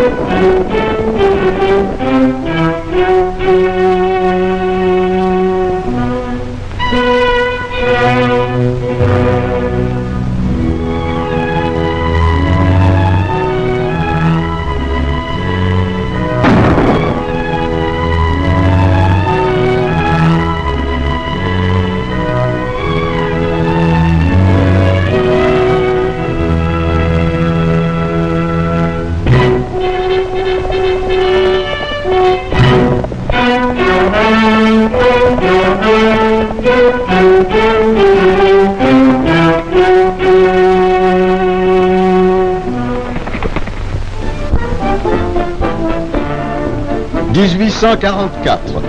« 1844.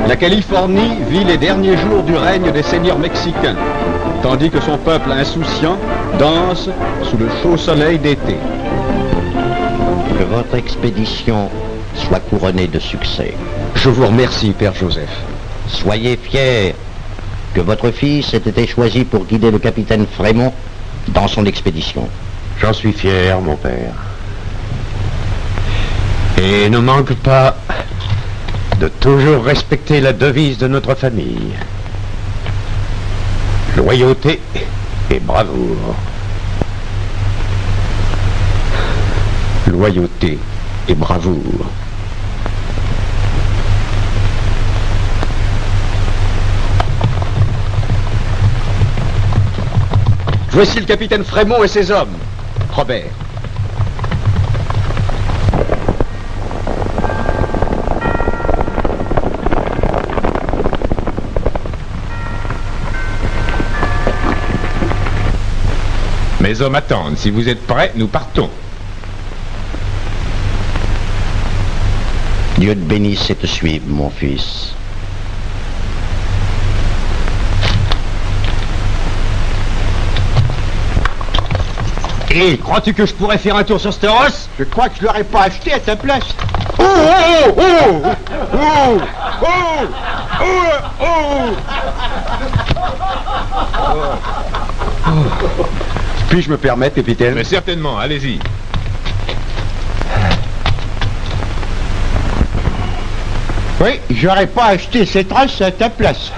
La Californie vit les derniers jours du règne des seigneurs mexicains, tandis que son peuple insouciant danse sous le chaud soleil d'été. Que votre expédition soit couronnée de succès. Je vous remercie, Père Joseph. Soyez fiers que votre fils ait été choisi pour guider le capitaine Frémont dans son expédition. J'en suis fier, mon père. Et ne manque pas de toujours respecter la devise de notre famille. Loyauté et bravoure. Loyauté et bravoure. Voici le capitaine Frémont et ses hommes. Robert. Mes hommes attendent. Si vous êtes prêts, nous partons. Dieu te bénisse et te suive, mon fils. Hé, crois-tu que je pourrais faire un tour sur cette rosse? Je crois que je l'aurais pas acheté à ta place. Oh, oh, oh, oh, oh, oh, oh. Puis-je me permettre, capitaine? Mais certainement, allez-y. Oui, j'aurais pas acheté cette race à ta place.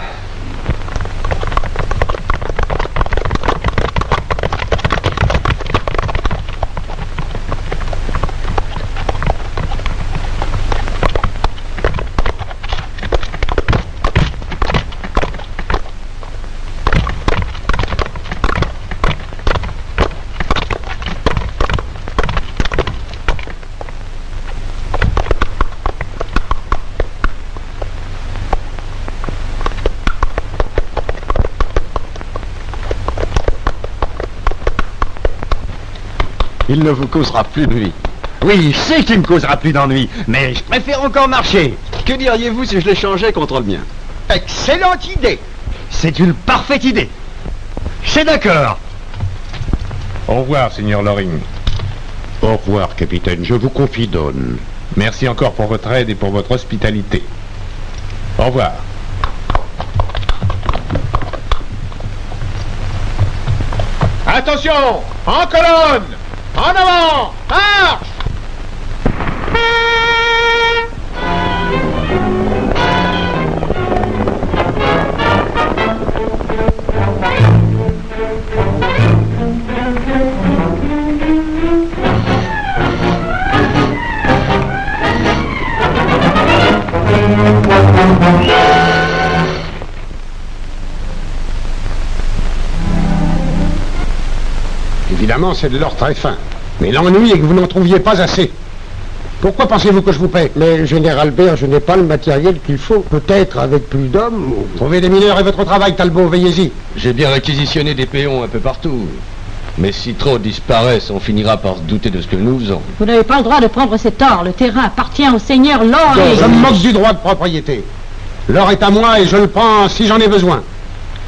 Il ne vous causera plus de nuit. Oui, je sais qu'il me causera plus d'ennui, mais je préfère encore marcher. Que diriez-vous si je l'échangeais contre le mien? Excellente idée. C'est une parfaite idée. C'est d'accord. Au revoir, Seigneur Loring. Au revoir, capitaine, je vous confie donne. Merci encore pour votre aide et pour votre hospitalité. Au revoir. Attention! En colonne! En avant! Marche! Évidemment, c'est de l'or très fin. Mais l'ennui est que vous n'en trouviez pas assez. Pourquoi pensez-vous que je vous paie? Mais, Général Baird, je n'ai pas le matériel qu'il faut. Peut-être avec plus d'hommes ou... Trouvez des mineurs et votre travail, Talbot, veillez-y. J'ai bien réquisitionné des péons un peu partout. Mais si trop disparaissent, on finira par se douter de ce que nous faisons. Vous n'avez pas le droit de prendre cet or. Le terrain appartient au seigneur Loring. Je me moque du droit de propriété. L'or est à moi et je le prends si j'en ai besoin.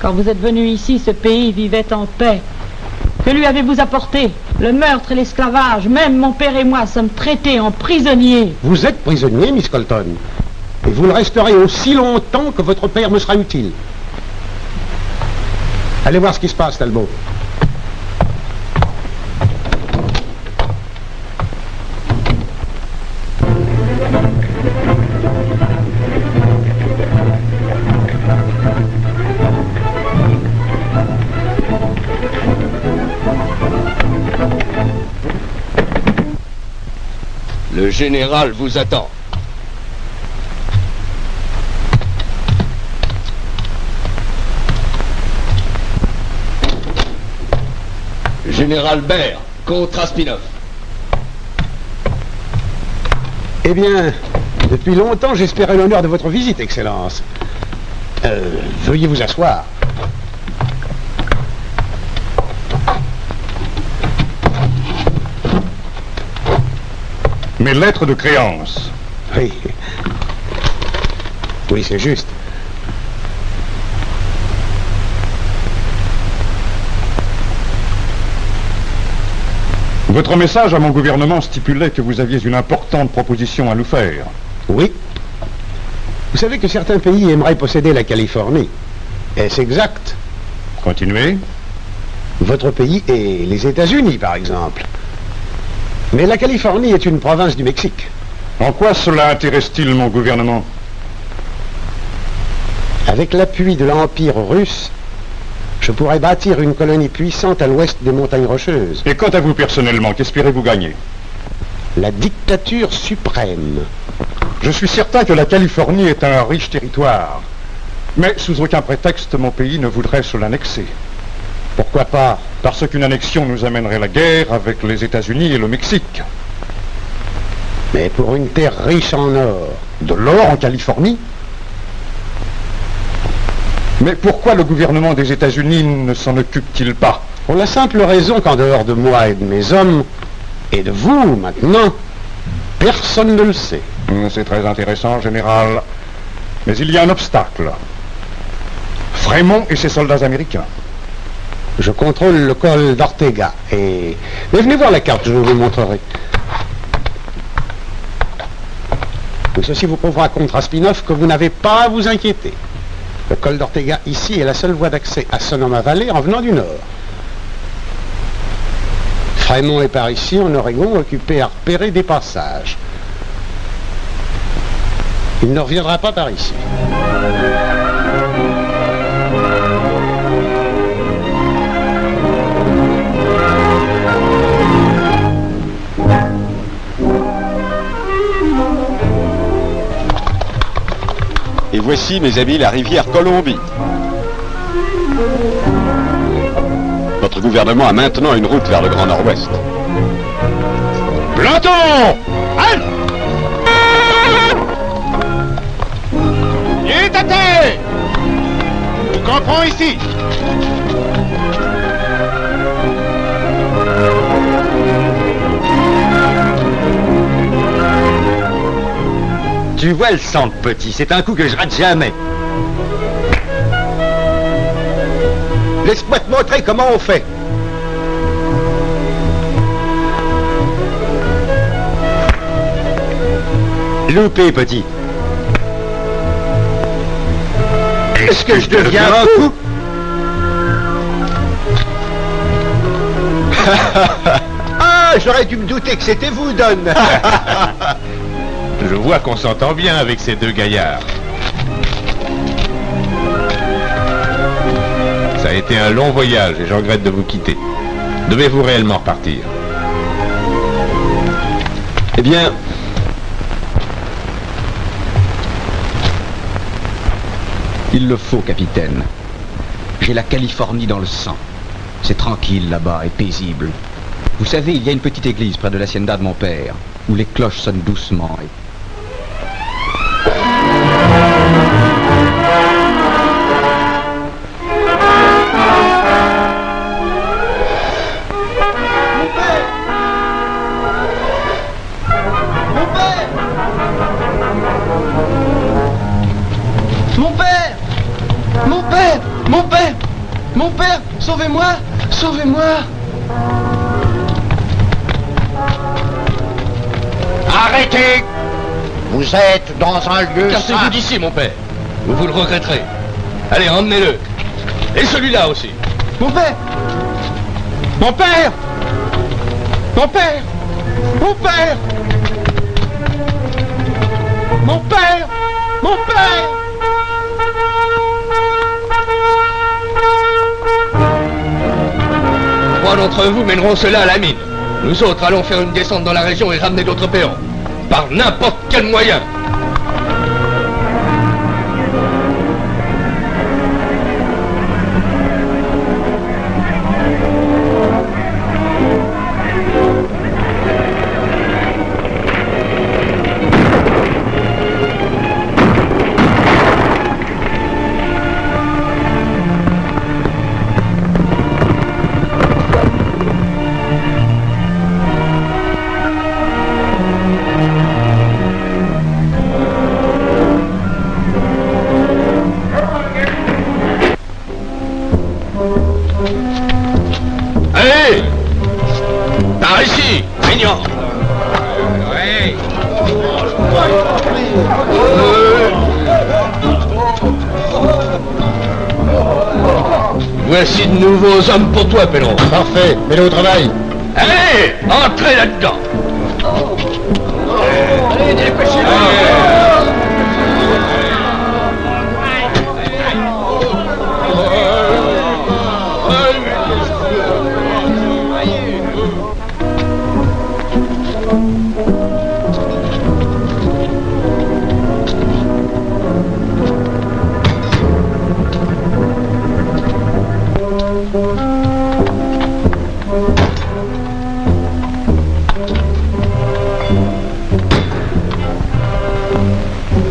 Quand vous êtes venu ici, ce pays vivait en paix. Que lui avez-vous apporté? Le meurtre et l'esclavage. Même mon père et moi sommes traités en prisonniers. Vous êtes prisonnier, Miss Colton. Et vous le resterez aussi longtemps que votre père me sera utile. Allez voir ce qui se passe, Talbot. Le général vous attend. Général Baird, contre Aspinov. Eh bien, depuis longtemps, j'espérais l'honneur de votre visite, Excellence. Veuillez vous asseoir. Mes lettres de créance. Oui. Oui, c'est juste. Votre message à mon gouvernement stipulait que vous aviez une importante proposition à nous faire. Oui. Vous savez que certains pays aimeraient posséder la Californie. Est-ce exact? Continuez. Votre pays et les États-Unis, par exemple. Mais la Californie est une province du Mexique. En quoi cela intéresse-t-il mon gouvernement? Avec l'appui de l'Empire russe, je pourrais bâtir une colonie puissante à l'ouest des montagnes Rocheuses. Et quant à vous personnellement, qu'espérez-vous gagner? La dictature suprême. Je suis certain que la Californie est un riche territoire. Mais sous aucun prétexte, mon pays ne voudrait se l'annexer. Pourquoi pas? Parce qu'une annexion nous amènerait la guerre avec les États-Unis et le Mexique. Mais pour une terre riche en or. De l'or en Californie? Mais pourquoi le gouvernement des États-Unis ne s'en occupe-t-il pas? Pour la simple raison qu'en dehors de moi et de mes hommes, et de vous maintenant, personne ne le sait. C'est très intéressant, général. Mais il y a un obstacle. Frémont et ses soldats américains. Je contrôle le col d'Ortega et... Mais venez voir la carte, je vous montrerai. Ceci vous prouvera contre Aspinov que vous n'avez pas à vous inquiéter. Le col d'Ortega, ici, est la seule voie d'accès à Sonoma-Valley en venant du nord. Frémont est par ici, en Oregon, occupé à repérer des passages. Il ne reviendra pas par ici. Et voici, mes amis, la rivière Columbie. Votre gouvernement a maintenant une route vers le Grand Nord-Ouest. Planton! Halte! Et à terre! Nous campons ici! Tu vois le centre, petit, c'est un coup que je rate jamais. Laisse-moi te montrer comment on fait. Loupé, petit. Est-ce que je deviens fou? Ah, j'aurais dû me douter que c'était vous, Don. Je vois qu'on s'entend bien avec ces deux gaillards. Ça a été un long voyage et je regrette de vous quitter. Devez-vous réellement repartir? Eh bien... Il le faut, capitaine. J'ai la Californie dans le sang. C'est tranquille là-bas et paisible. Vous savez, il y a une petite église près de l'hacienda de mon père, où les cloches sonnent doucement et... Mon père, sauvez-moi, sauvez-moi. Arrêtez! Vous êtes dans un lieu Cassez-vous saint. d'ici, mon père. Vous le regretterez. Allez, emmenez-le. Et celui-là aussi. Mon père! Mon père! Mon père! Mon père! Mon père! Mon père! Trois d'entre vous mèneront cela à la mine. Nous autres allons faire une descente dans la région et ramener d'autres péons. par n'importe quel moyen. Allez! Par ici, Grignan! Voici de nouveaux hommes pour toi, Pèleron. Parfait, mets-le au travail. Allez, entrez là-dedans. Allez, dépêchez-vous.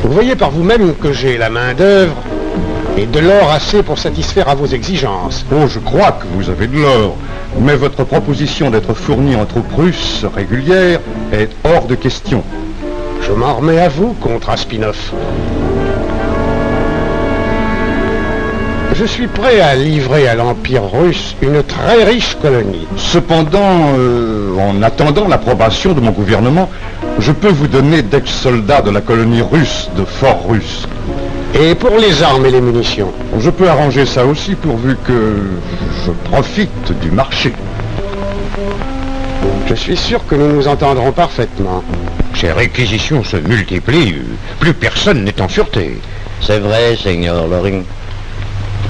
Vous voyez par vous-même que j'ai la main d'œuvre et de l'or assez pour satisfaire à vos exigences. Oh, je crois que vous avez de l'or. Mais votre proposition d'être fourni en troupes russes régulières est hors de question. Je m'en remets à vous, contre Aspinov. Je suis prêt à livrer à l'Empire russe une très riche colonie. Cependant, en attendant l'approbation de mon gouvernement, je peux vous donner d'ex-soldats de la colonie russe de Fort-Russe. Et pour les armes et les munitions? Je peux arranger ça aussi pourvu que je profite du marché. Je suis sûr que nous nous entendrons parfaitement. Ces réquisitions se multiplient, plus personne n'est en sûreté. C'est vrai, Seigneur Loring.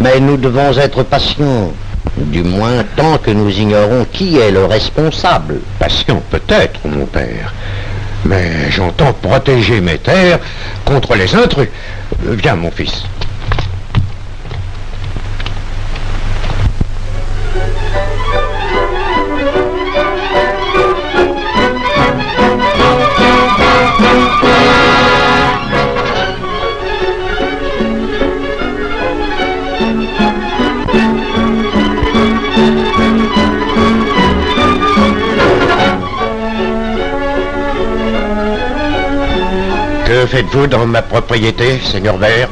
Mais nous devons être patients, du moins tant que nous ignorons qui est le responsable. Patient peut-être, mon père. Mais j'entends protéger mes terres contre les intrus. Viens, mon fils. Que faites-vous dans ma propriété, Seigneur Vert?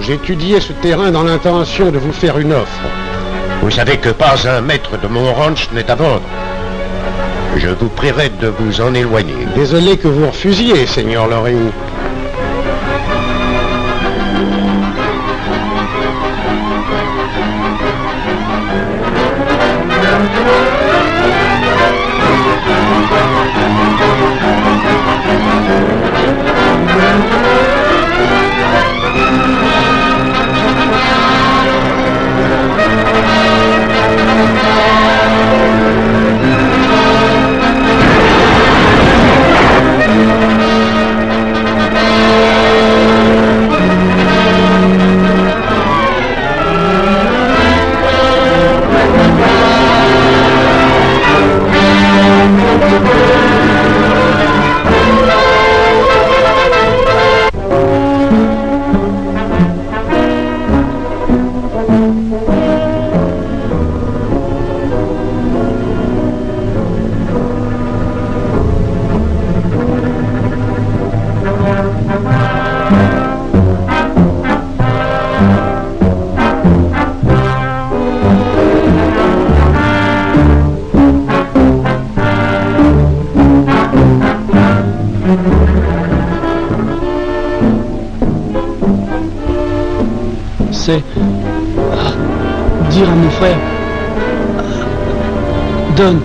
J'étudiais ce terrain dans l'intention de vous faire une offre. Vous savez que pas un mètre de mon ranch n'est à vendre. Je vous prierai de vous en éloigner. Désolé que vous refusiez, Seigneur Loring. C'est dire à mon frère, donne.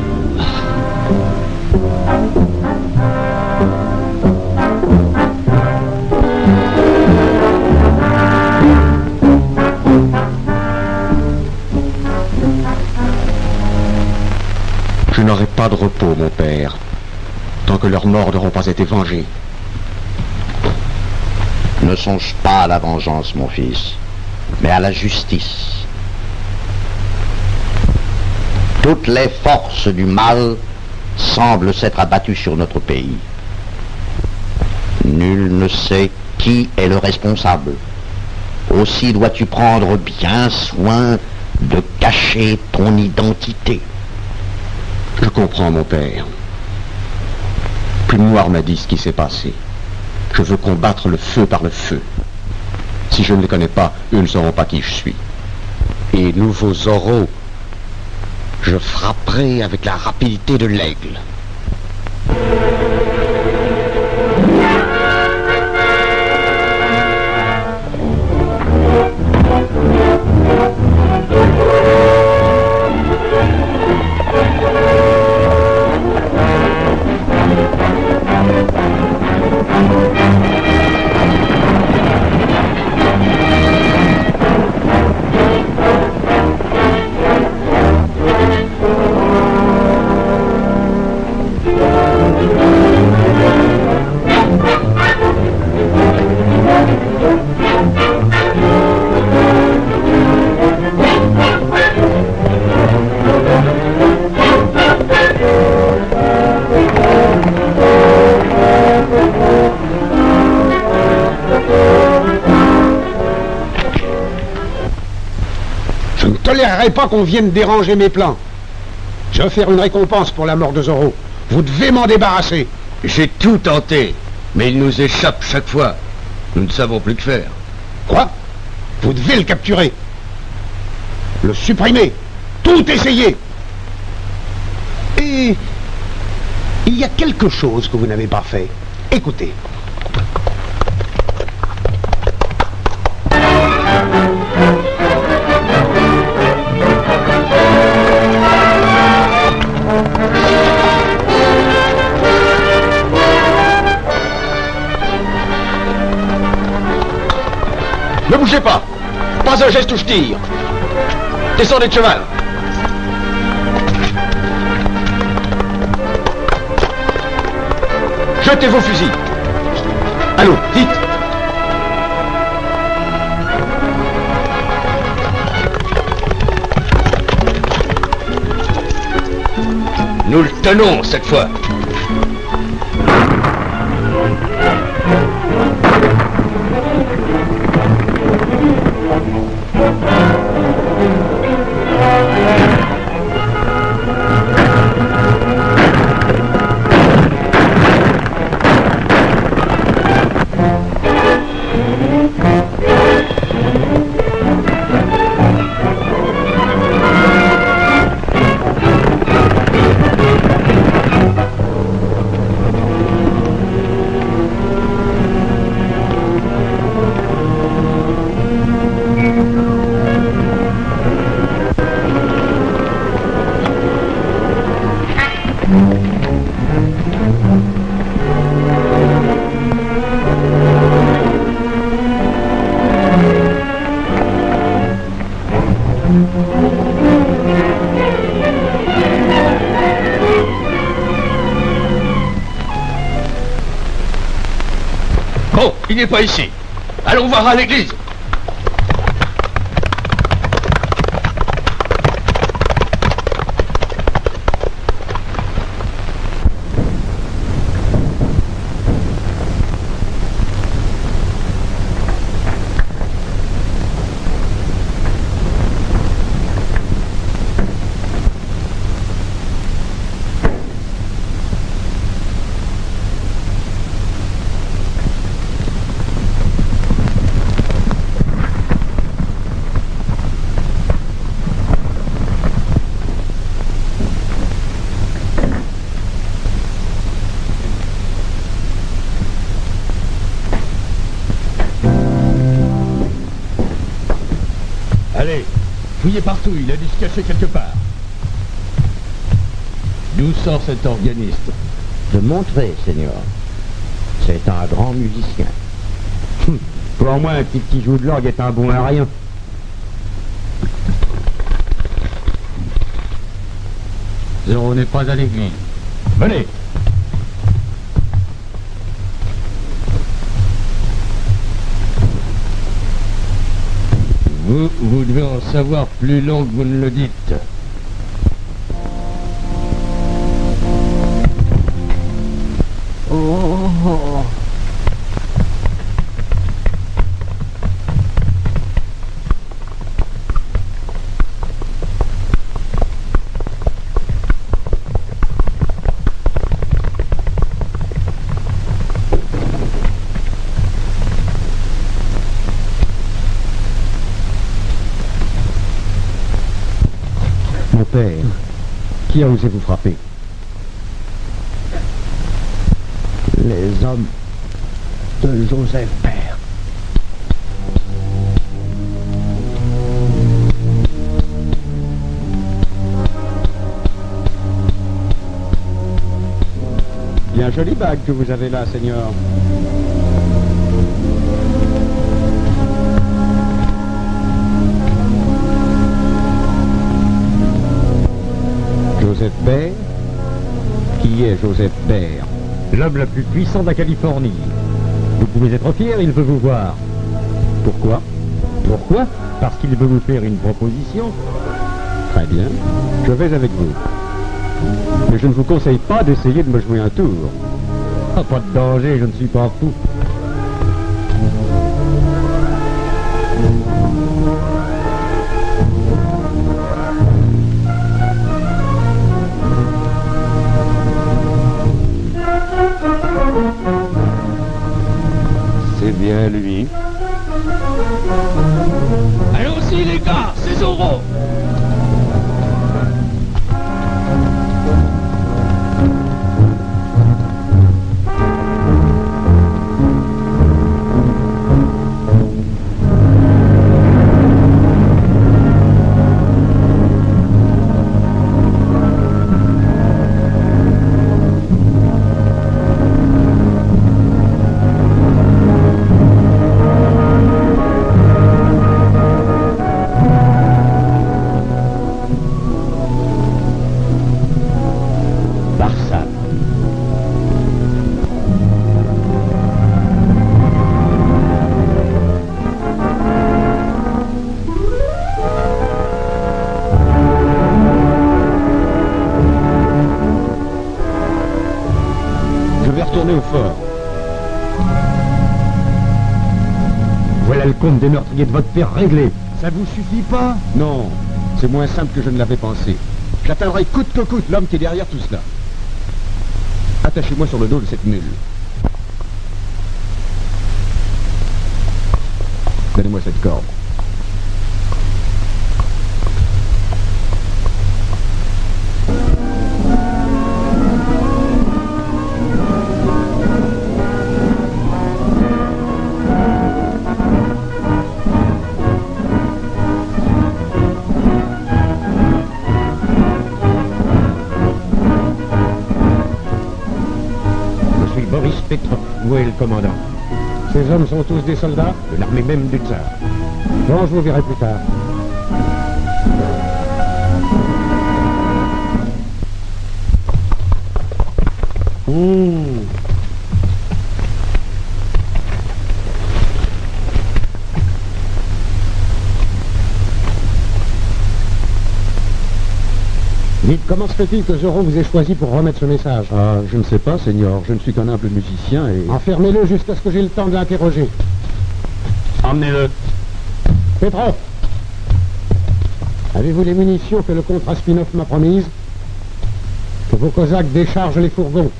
Je n'aurai pas de repos, mon père, tant que leur leurs morts n'auront pas été vengés. Ne songe pas à la vengeance, mon fils, mais à la justice. Toutes les forces du mal semblent s'être abattues sur notre pays. Nul ne sait qui est le responsable. Aussi dois-tu prendre bien soin de cacher ton identité. Je comprends, mon père. Plumoire m'a dit ce qui s'est passé. Je veux combattre le feu par le feu. Si je ne les connais pas, eux ne sauront pas qui je suis. Et nouveau Zorro, je frapperai avec la rapidité de l'aigle. Je ne tolérerai pas qu'on vienne déranger mes plans. Je vais faire une récompense pour la mort de Zorro. Vous devez m'en débarrasser. J'ai tout tenté, mais il nous échappe chaque fois. Nous ne savons plus que faire. Quoi? Vous devez le capturer. Le supprimer. Tout essayer. Et il y a quelque chose que vous n'avez pas fait. Écoutez. Ne bougez pas. Pas un geste où je tire. Descendez de cheval. Jetez vos fusils. Allons, vite. Nous le tenons cette fois. Bon, il n'est pas ici. Allons voir à l'église. Allez, fouillez partout, il a dû se cacher quelque part. D'où sort cet organiste? De montrer, Seigneur. C'est un grand musicien. Pour moi, un type qui joue de l'orgue est un bon à rien. Zorro n'est pas à l'église. Venez. Vous devez en savoir plus long que vous ne le dites. Oh. Mon père, qui a osé vous frapper? Les hommes de Joseph Père. Bien jolie bague que vous avez là, Seigneur. Joseph Père? Qui est Joseph Père? L'homme le plus puissant de la Californie. Vous pouvez être fier, il veut vous voir. Pourquoi? Pourquoi? Parce qu'il veut vous faire une proposition. Très bien, je vais avec vous. Mais je ne vous conseille pas d'essayer de me jouer un tour. Ah, pas de danger, je ne suis pas fou. C'est bien lui. Allons-y les gars, c'est Zorro. Au fort. Voilà le compte des meurtriers de votre père réglé. Ça vous suffit pas? Non, c'est moins simple que je ne l'avais pensé. J'atteindrai coûte que coûte l'homme qui est derrière tout cela. Attachez-moi sur le dos de cette mule. Donnez-moi cette corde. Petrov, où est le commandant? Ces hommes sont tous des soldats? De l'armée même du tsar. Bon, je vous verrai plus tard. Dites, comment se fait-il que Zorro vous ait choisi pour remettre ce message? Ah, je ne sais pas, Seigneur. Je ne suis qu'un humble musicien et... Enfermez-le jusqu'à ce que j'ai le temps de l'interroger. Emmenez-le. Petrov, avez-vous les munitions que le comte Raspinov m'a promises? Que vos cosaques déchargent les fourgons.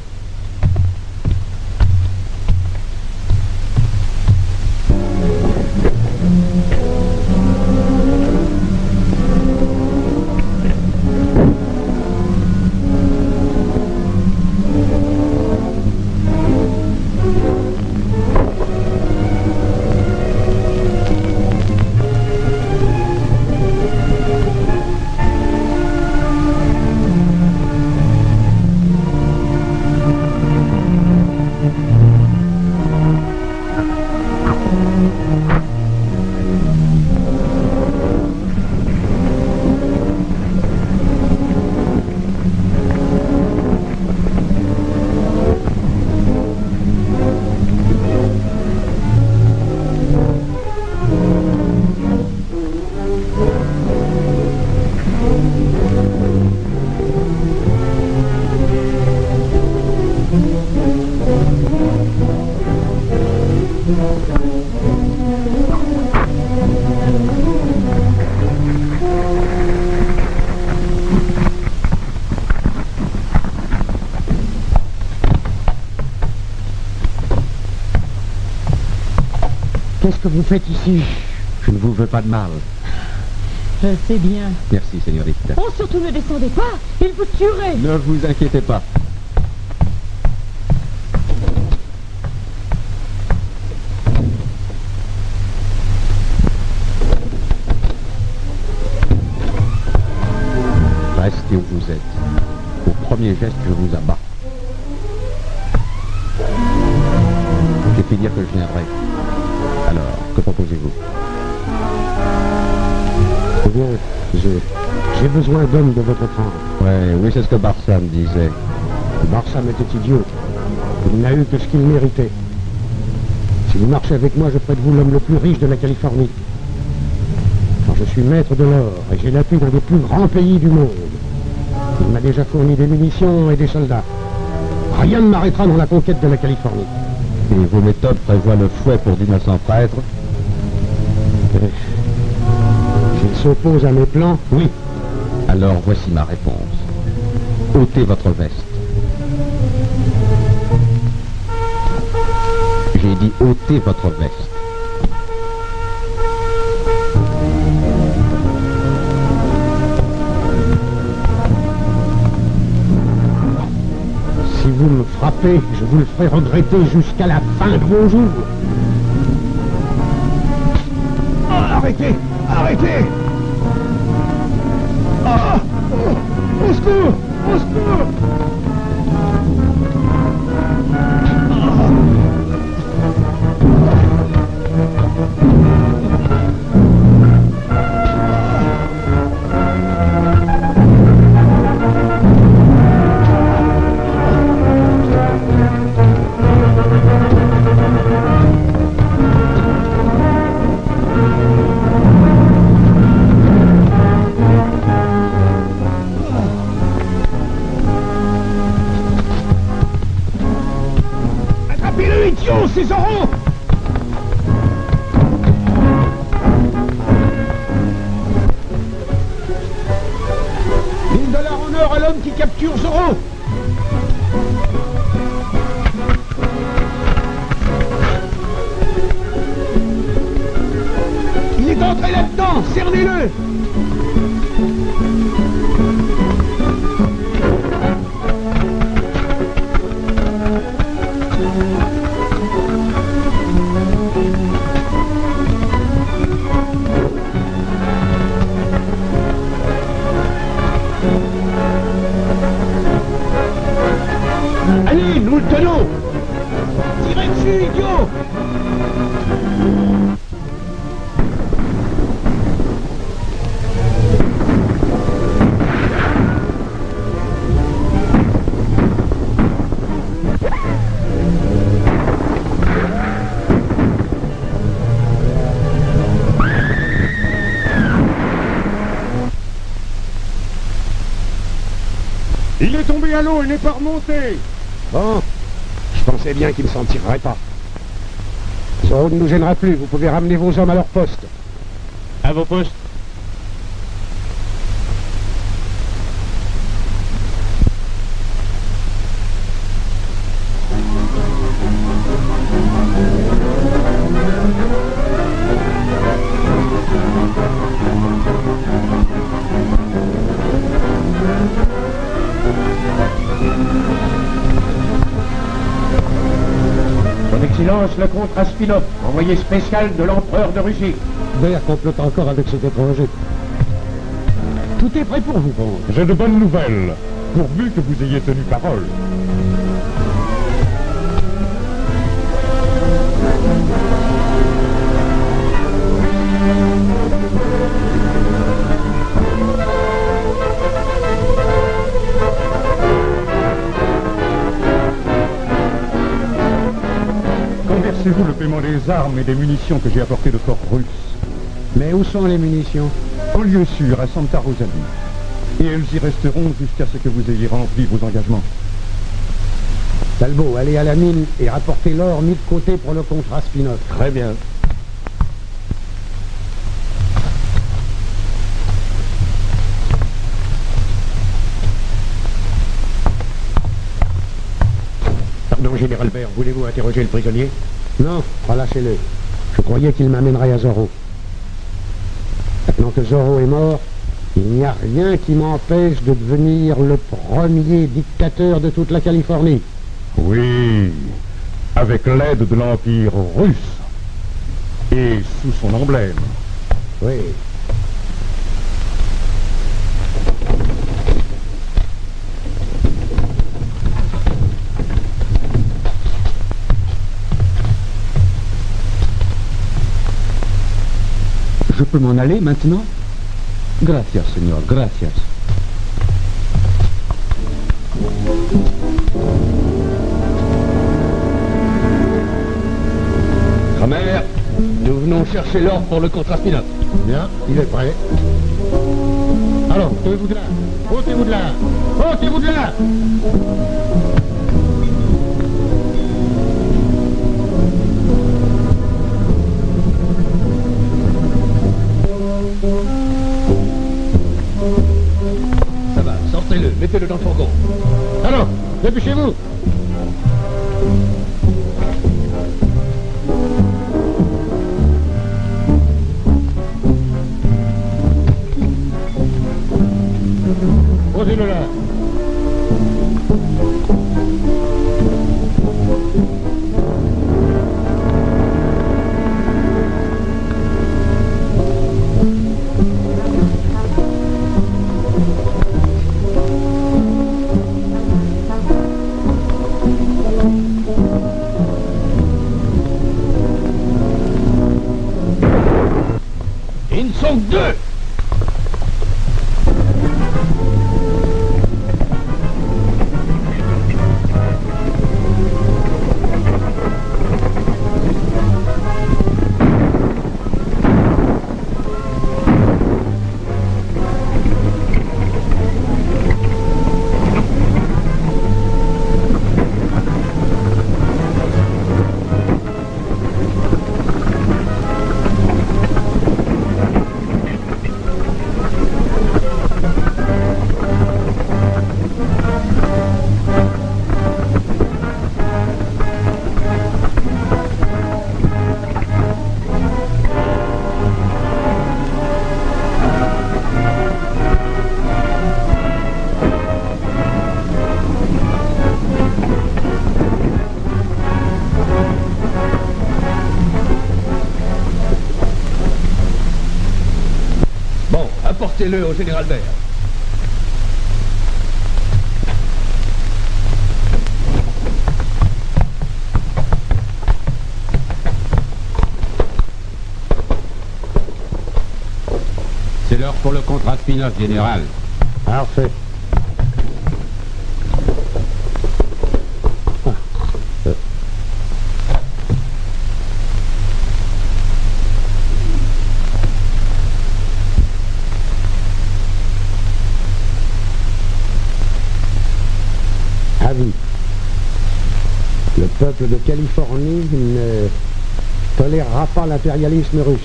Qu'est-ce que vous faites ici? Je ne vous veux pas de mal. Je sais bien. Merci, señorita. Oh, surtout ne descendez pas, il vous tuerait. Ne vous inquiétez pas. Restez où vous êtes. Au premier geste, je vous abats. J'ai fait dire que je viendrai. Alors, que proposez-vous? Eh bien, j'ai besoin d'hommes de votre trempe. Oui, c'est ce que Barsam disait. Barsam était idiot. Il n'a eu que ce qu'il méritait. Si vous marchez avec moi, je ferai de vous l'homme le plus riche de la Californie. Car je suis maître de l'or et j'ai l'appui d'un des plus grands pays du monde. Il m'a déjà fourni des munitions et des soldats. Rien ne m'arrêtera dans la conquête de la Californie. Et vos méthodes prévoient le fouet pour d'innocents prêtres? S'il s'oppose à mes plans, oui. Alors voici ma réponse. Ôtez votre veste. J'ai dit ôtez votre veste. Si vous me frappez, je vous le ferai regretter jusqu'à la fin de vos jours. Oh, arrêtez! Arrêtez! Ah! Oh, au secours! Au secours! Attrapez-le, idiot, c'est Zorro! $1000 en or à l'homme qui capture Zorro! Il est entré là-dedans, cernez-le! Allez, nous le tenons! Tirez dessus, idiot! Il est tombé à l'eau et n'est pas remonté. Bon, je pensais bien qu'il ne s'en tirerait pas. Zorro ne nous gênera plus, vous pouvez ramener vos hommes à leur poste. À vos postes. Son Excellence, le comte Raspinov, envoyé spécial de l'empereur de Russie. D'ailleurs, complote encore avec cet étranger. Tout est prêt pour vous, comte. J'ai de bonnes nouvelles, pourvu que vous ayez tenu parole. Conversez-vous le paiement des armes et des munitions que j'ai apportées de Fort Russe? Mais où sont les munitions? En lieu sûr, à Santa Rosalie. Et elles y resteront jusqu'à ce que vous ayez rempli vos engagements. Talbot, allez à la mine et rapportez l'or mis de côté pour le contrat Spinoff. Très bien. Pardon, Général Baird, voulez-vous interroger le prisonnier? Non, relâchez-le. Je croyais qu'il m'amènerait à Zorro. Maintenant que Zorro est mort, il n'y a rien qui m'empêche de devenir le premier dictateur de toute la Californie. Oui, avec l'aide de l'Empire russe et sous son emblème. Oui. Je peux m'en aller maintenant? Gracias, señor, gracias. Kramer, nous venons chercher l'or pour le contrat Spinoff. Bien, il est prêt. Alors, ôtez-vous de là. Ôtez-vous de là. Ôtez-vous de là. Ça va, sortez-le, mettez-le dans le fourgon. Alors, dépêchez-vous. Posez-le là. Ils ne sont que deux. Apportez-le au général Baird. C'est l'heure pour le contrat Spinoff, général. Parfait. Avis. Le peuple de Californie ne tolérera pas l'impérialisme russe.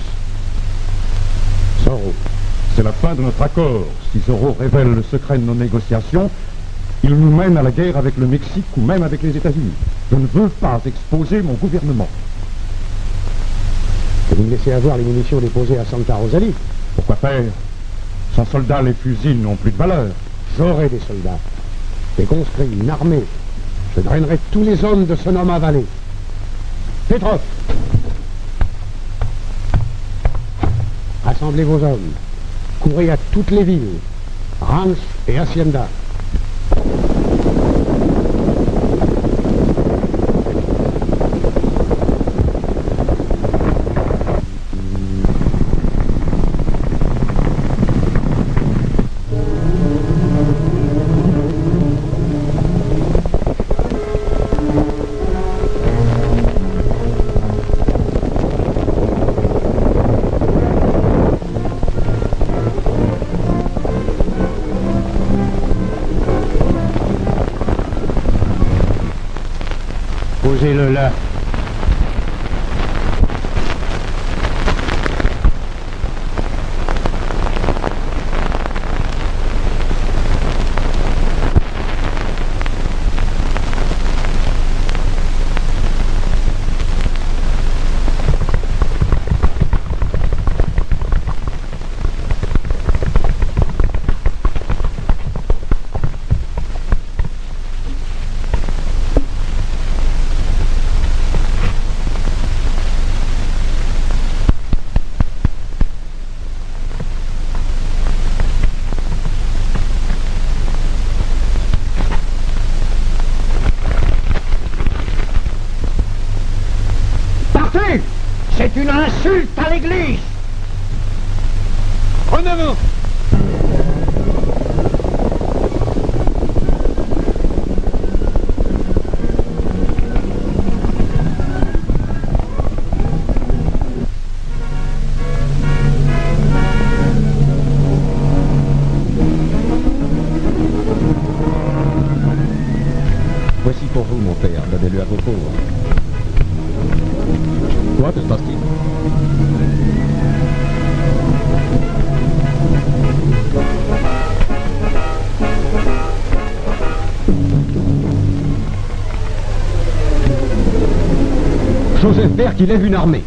Zorro. C'est la fin de notre accord. Si Zorro révèle le secret de nos négociations, il nous mène à la guerre avec le Mexique ou même avec les États-Unis. Je ne veux pas exposer mon gouvernement. Et vous me laissez avoir les munitions déposées à Santa Rosalie. Pourquoi faire? Sans soldats, les fusils n'ont plus de valeur. J'aurai des soldats, des conscrits, une armée. Je drainerai tous les hommes de Sonoma Valley. Petrov, rassemblez vos hommes. Courez à toutes les villes, ranch et hacienda. Posez-le là. C'est une insulte à l'église. Prenez-vous. Voici pour vous, mon père. Donnez-le à vos pauvres. Quoi, que se passe-t-il? Joseph Berg qui lève une armée.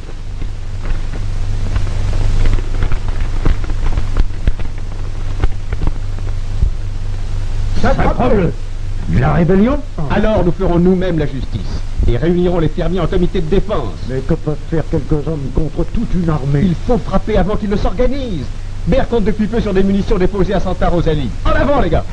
Sacre-bleu. La rébellion? Alors nous ferons nous-mêmes la justice et réunirons les fermiers en comité de défense. Mais que peuvent faire quelques hommes contre toute une armée? Il faut frapper avant qu'ils ne s'organisent. Berg compte depuis peu sur des munitions déposées à Santa Rosalie. En avant, les gars!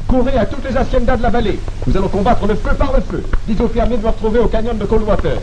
Courez à toutes les haciendas de la vallée. Nous allons combattre le feu par le feu. Dites aux fermiers de me retrouver au canyon de Coldwater.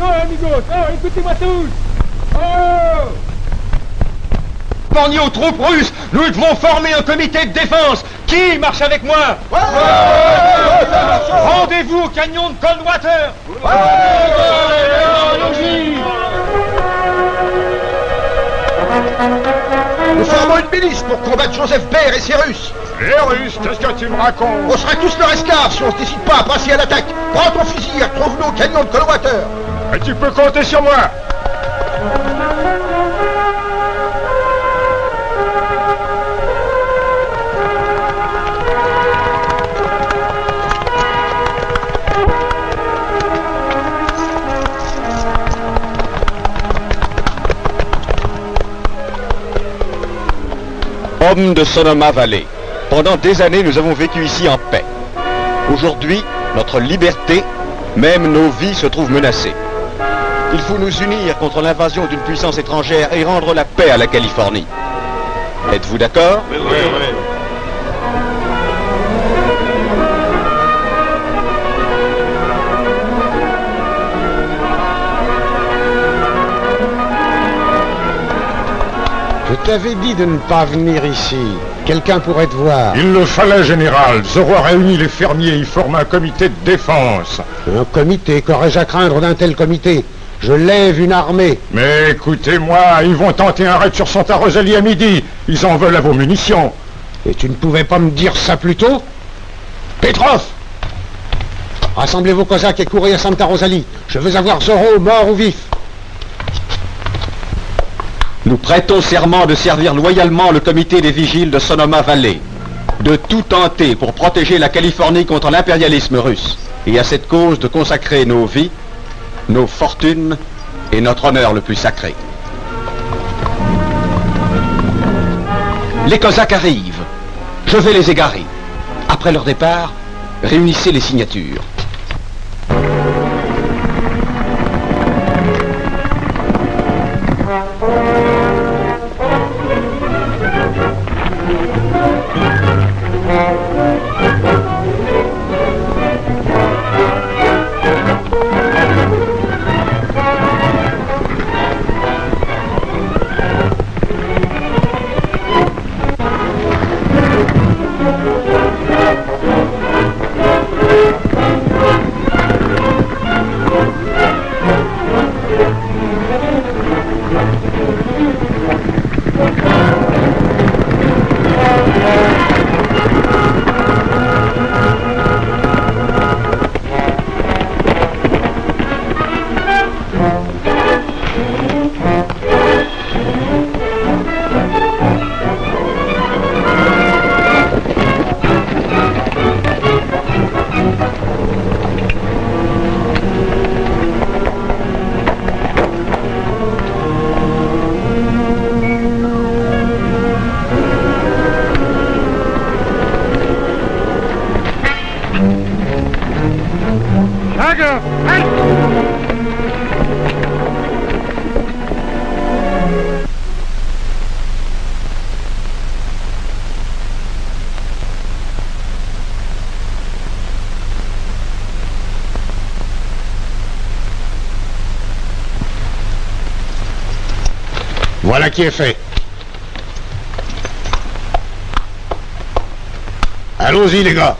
Oh, amigos, oh, écoutez-moi tous. Oh! Épargnez aux troupes russes, nous devons former un comité de défense. Qui marche avec moi? Rendez-vous au canyon de Coldwater. Nous formons une milice pour combattre Joseph Berg et ses Russes. Les Russes, qu'est-ce que tu me racontes? On sera tous leurs esclaves si on se décide pas à passer à l'attaque. Prends ton fusil et retrouve-nous au canyon de Coldwater. Et tu peux compter sur moi. Hommes de Sonoma Valley, pendant des années nous avons vécu ici en paix. Aujourd'hui, notre liberté, même nos vies se trouvent menacées. Il faut nous unir contre l'invasion d'une puissance étrangère et rendre la paix à la Californie. Êtes-vous d'accord? Oui, oui, oui. Je t'avais dit de ne pas venir ici. Quelqu'un pourrait te voir. Il le fallait, général. Zorro a réuni les fermiers, il forme un comité de défense. Un comité? Qu'aurais-je à craindre d'un tel comité? Je lève une armée. Mais écoutez-moi, ils vont tenter un raid sur Santa Rosalie à midi. Ils en veulent à vos munitions. Et tu ne pouvais pas me dire ça plus tôt? Petrov! Rassemblez vos cosaques et courez à Santa Rosalie. Je veux avoir Zorro mort ou vif. Nous prêtons serment de servir loyalement le comité des vigiles de Sonoma Valley, de tout tenter pour protéger la Californie contre l'impérialisme russe, et à cette cause de consacrer nos vies, nos fortunes et notre honneur le plus sacré. Les Cosaques arrivent. Je vais les égarer. Après leur départ, réunissez les signatures. Voilà qui est fait. Allons-y, les gars.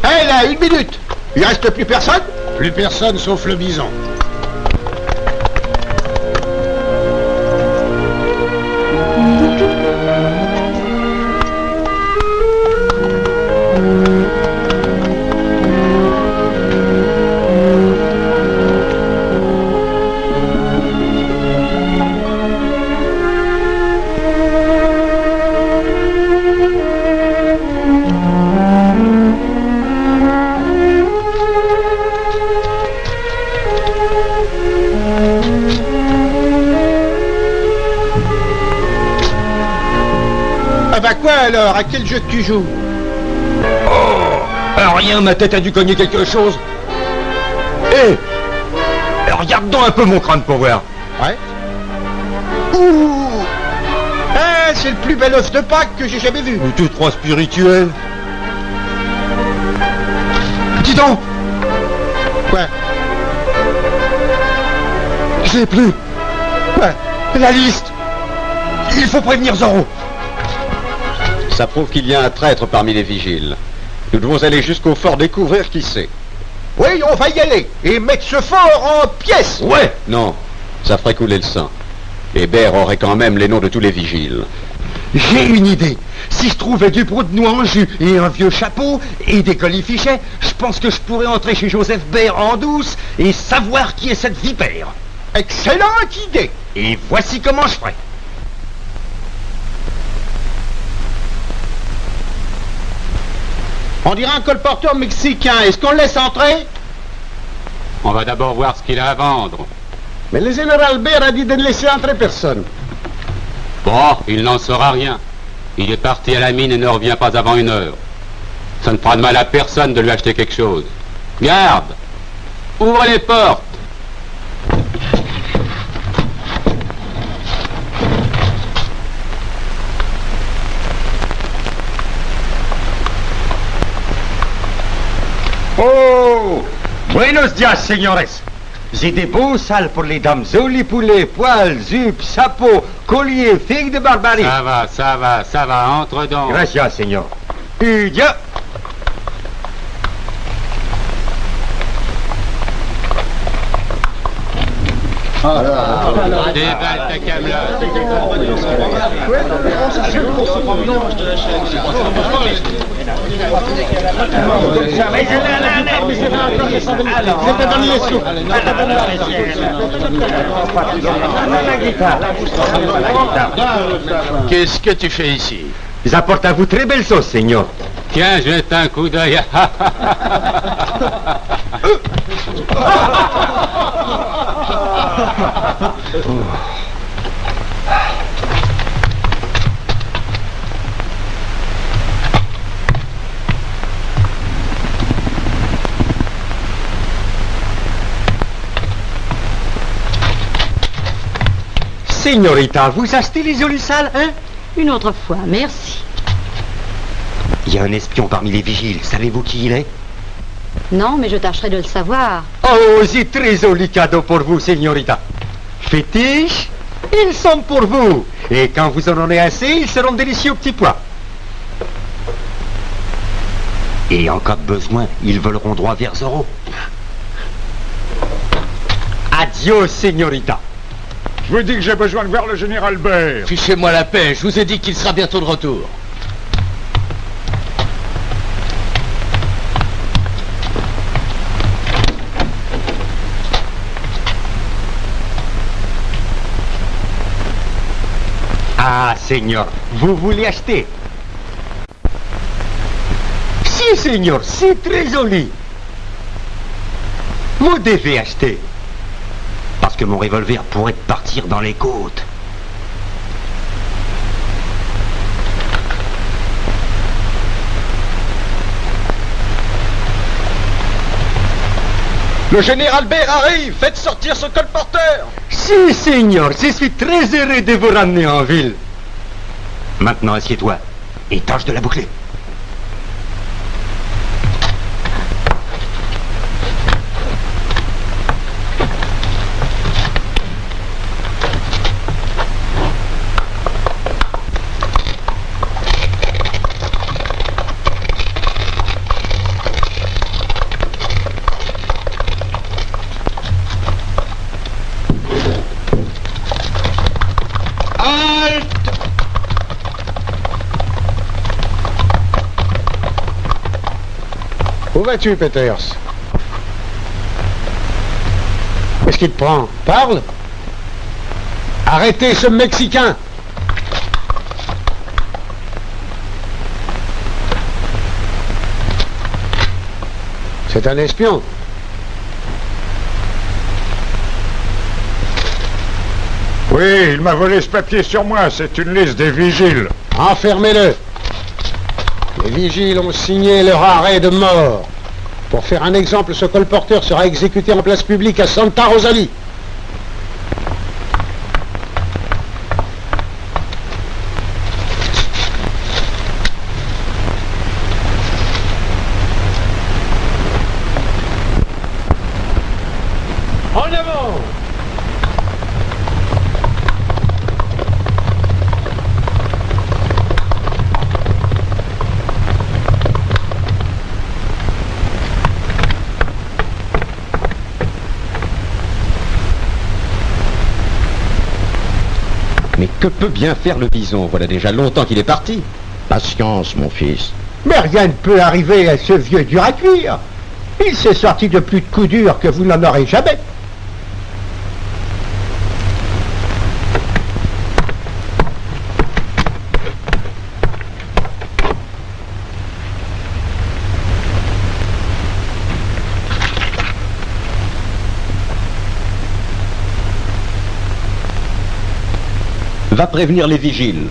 Hé, là, une minute. Il reste plus personne? Plus personne sauf le bison. Ah bah quoi alors? À quel jeu que tu joues? Oh, rien, ma tête a dû cogner quelque chose. Hé, regarde donc un peu mon crâne pour voir. Ouais. Ouh! Ah, c'est le plus bel os de Pâques que j'ai jamais vu. Mais tu te crois spirituel? Dis donc! Quoi? Je l'ai plus. Quoi? La liste. Il faut prévenir Zorro. Ça prouve qu'il y a un traître parmi les vigiles. Nous devons aller jusqu'au fort découvrir qui c'est. Oui, on va y aller et mettre ce fort en pièces. Ouais. Non, ça ferait couler le sang. Hébert aurait quand même les noms de tous les vigiles. J'ai une idée. Si je trouvais du brou de noix en jus et un vieux chapeau et des colifichets, je pense que je pourrais entrer chez Joseph Baird en douce et savoir qui est cette vipère. Excellente idée. Et voici comment je ferai. On dirait un colporteur mexicain. Est-ce qu'on le laisse entrer? On va d'abord voir ce qu'il a à vendre. Mais le général Baird a dit de ne laisser entrer personne. Bon, il n'en saura rien. Il est parti à la mine et ne revient pas avant 1 heure. Ça ne fera de mal à personne de lui acheter quelque chose. Garde! Ouvrez les portes! Oh! Buenos dias, señores. J'ai des beaux salles pour les dames. Jolis poulets, poils, jupes, chapeaux, colliers, figues de barbarie. Ça va, entre donc. Gracias, señor. Udia. Déballe ta camelote. Qu'est-ce que tu fais ici? Ils apportent à vous très belle sauce, Seigneur. Tiens, jette un coup d'œil. Signorita, vous achetez les olives sales, hein? Une autre fois, merci. Il y a un espion parmi les vigiles. Savez-vous qui il est? Non, mais je tâcherai de le savoir. Oh, c'est très joli cadeau pour vous, signorita. Fétiches, ils sont pour vous. Et quand vous en aurez assez, ils seront délicieux au petit pois. Et en cas de besoin, ils voleront droit vers Zorro. Adieu, signorita. Je vous dis que j'ai besoin de voir le général Baird. Fichez-moi la paix, je vous ai dit qu'il sera bientôt de retour. Ah, Seigneur, vous voulez acheter? Si, Seigneur, c'est très joli. Vous devez acheter. Parce que mon revolver pourrait partir dans les côtes. Le général Baird arrive. Faites sortir ce colporteur. Si, Seigneur, je suis très heureux de vous ramener en ville. Maintenant, assieds-toi et tâche de la boucler. Où vas-tu, Peters? Qu'est-ce qui te prend? Parle! Arrêtez ce Mexicain! C'est un espion. Oui, il m'a volé ce papier sur moi. C'est une liste des vigiles. Enfermez-le. Les vigiles ont signé leur arrêt de mort. Pour faire un exemple, ce colporteur sera exécuté en place publique à Santa Rosalie. En avant! Mais que peut bien faire le bison? Voilà déjà longtemps qu'il est parti. Patience, mon fils. Mais rien ne peut arriver à ce vieux dur à cuire. Il s'est sorti de plus de coups durs que vous n'en aurez jamais. Va prévenir les vigiles.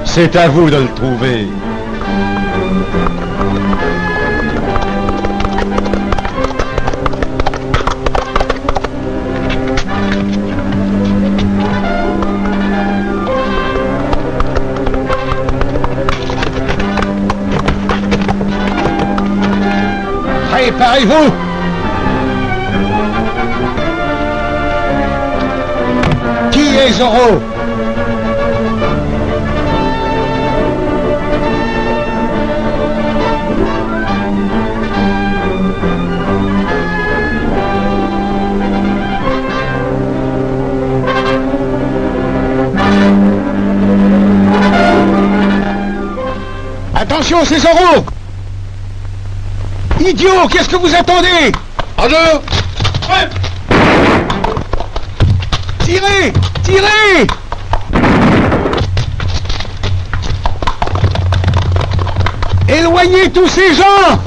C'est à vous de le trouver. Préparez-vous! Zorro! Attention, c'est Zorro! Idiot, qu'est-ce que vous attendez? En deux! Ouais. Tirez! Tirez! Éloignez tous ces gens!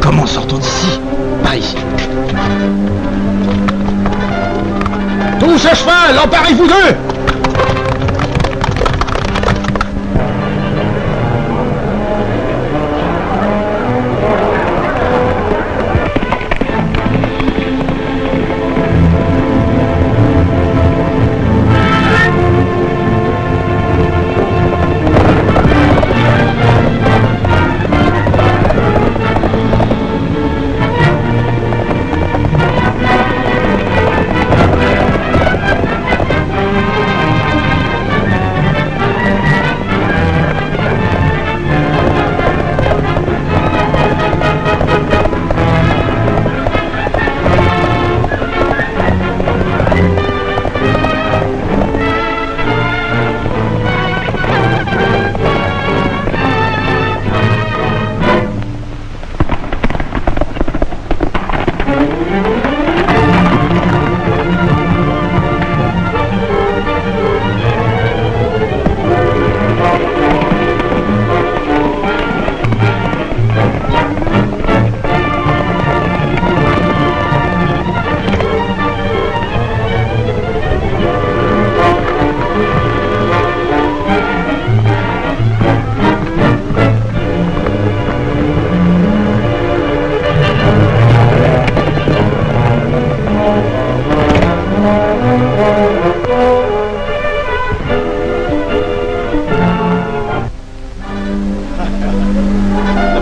Comment sortons d'ici? Par ici. Tous à cheval, emparez-vous d'eux!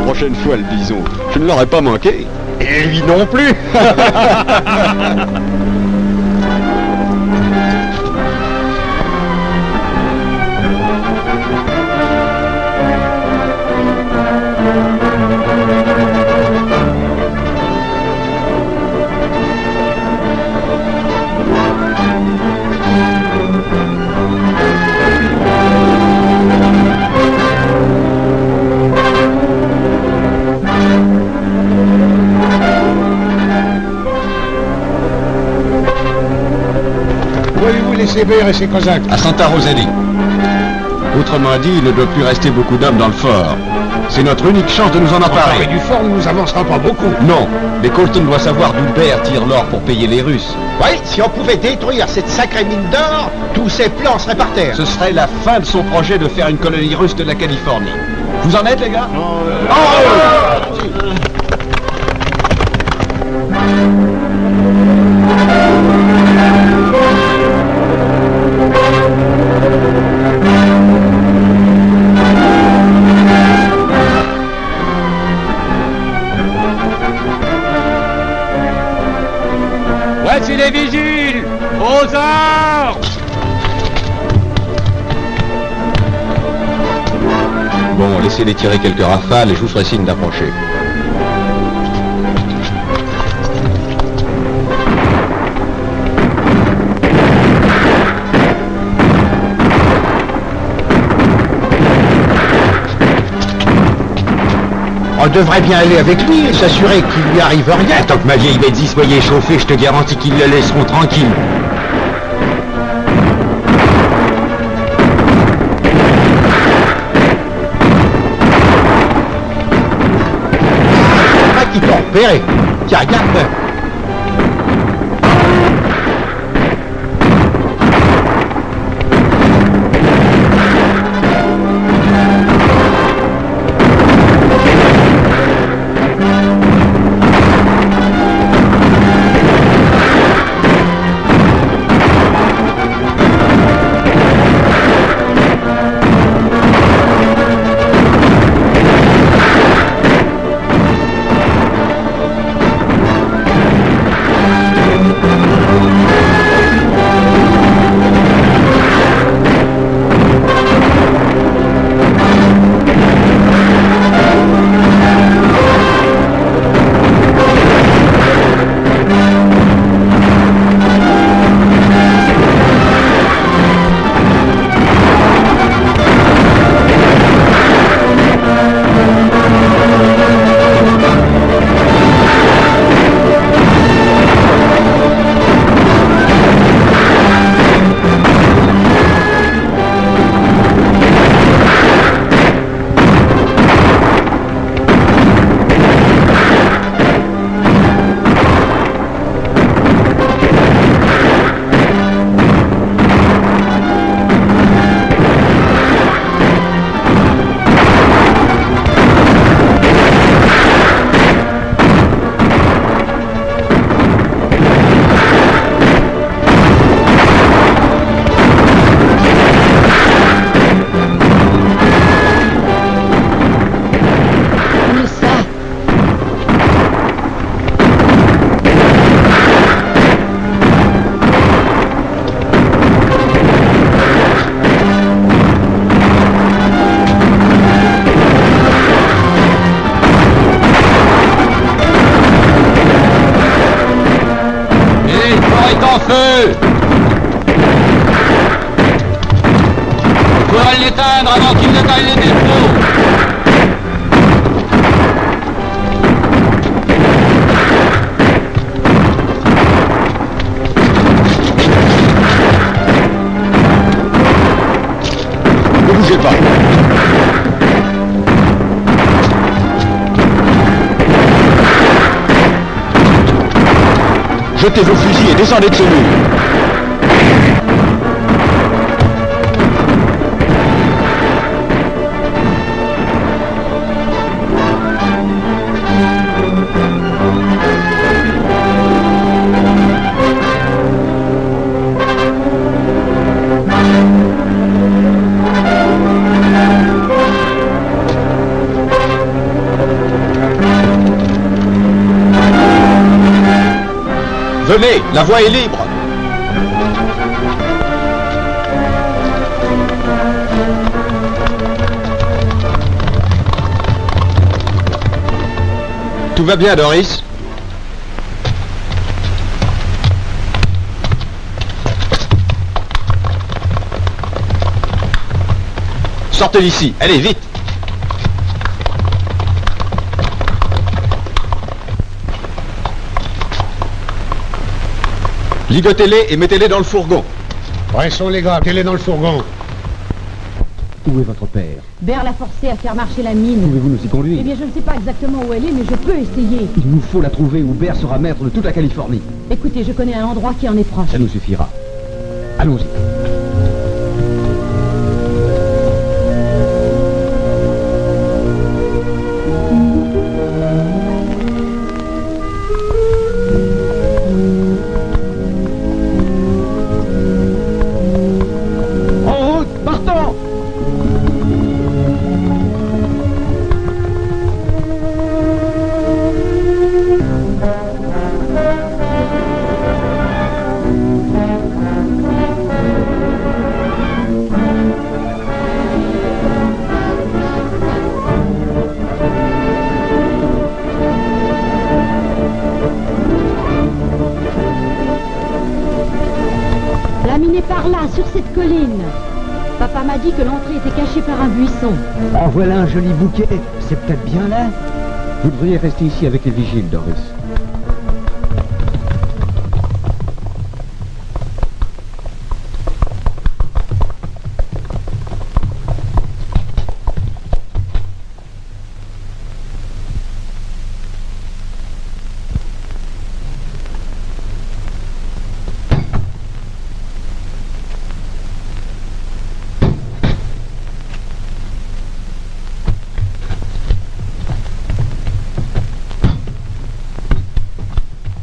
Prochaine fois, le bison, je ne l'aurais pas manqué. Et lui non plus. Où avez-vous laissé Bear et ses cosaques? À Santa Rosalie. Autrement dit, il ne doit plus rester beaucoup d'hommes dans le fort. C'est notre unique chance de nous en emparer. Du fort, nous avancerons pas beaucoup. Non, mais Colton doit savoir d'où Bear tire l'or pour payer les Russes. Oui, si on pouvait détruire cette sacrée mine d'or, tous ces plans seraient par terre. Ce serait la fin de son projet de faire une colonie russe de la Californie. Vous en êtes, les gars? Voici les vigiles! Aux armes! Bon, laissez-les tirer quelques rafales et je vous ferai signe d'approcher. On devrait bien aller avec lui et s'assurer qu'il lui arrive rien. Tant que ma vieille bête soit échauffée, je te garantis qu'ils le laisseront tranquille. Pas qui t'ont repéré. Tiens, regarde. feu! Il faudra l'éteindre avant qu'il ne taille les défauts! Ne bougez pas. Jetez vos fusils et descendez de ce mur. Venez, la voie est libre. Tout va bien, Doris? Sortez d'ici, allez, vite! Ligotez-les et mettez-les dans le fourgon. Pressons les gars, mettez-les dans le fourgon. Où est votre père? Bert l'a forcé à faire marcher la mine. Pouvez-vous nous y conduire? Eh bien, je ne sais pas exactement où elle est, mais je peux essayer. Il nous faut la trouver où Bert sera maître de toute la Californie. Écoutez, je connais un endroit qui en est proche. Ça nous suffira. Allons-y. Par là, sur cette colline. Papa m'a dit que l'entrée était cachée par un buisson. En voilà un joli bouquet. C'est peut-être bien là. Vous devriez rester ici avec les vigiles, Doris.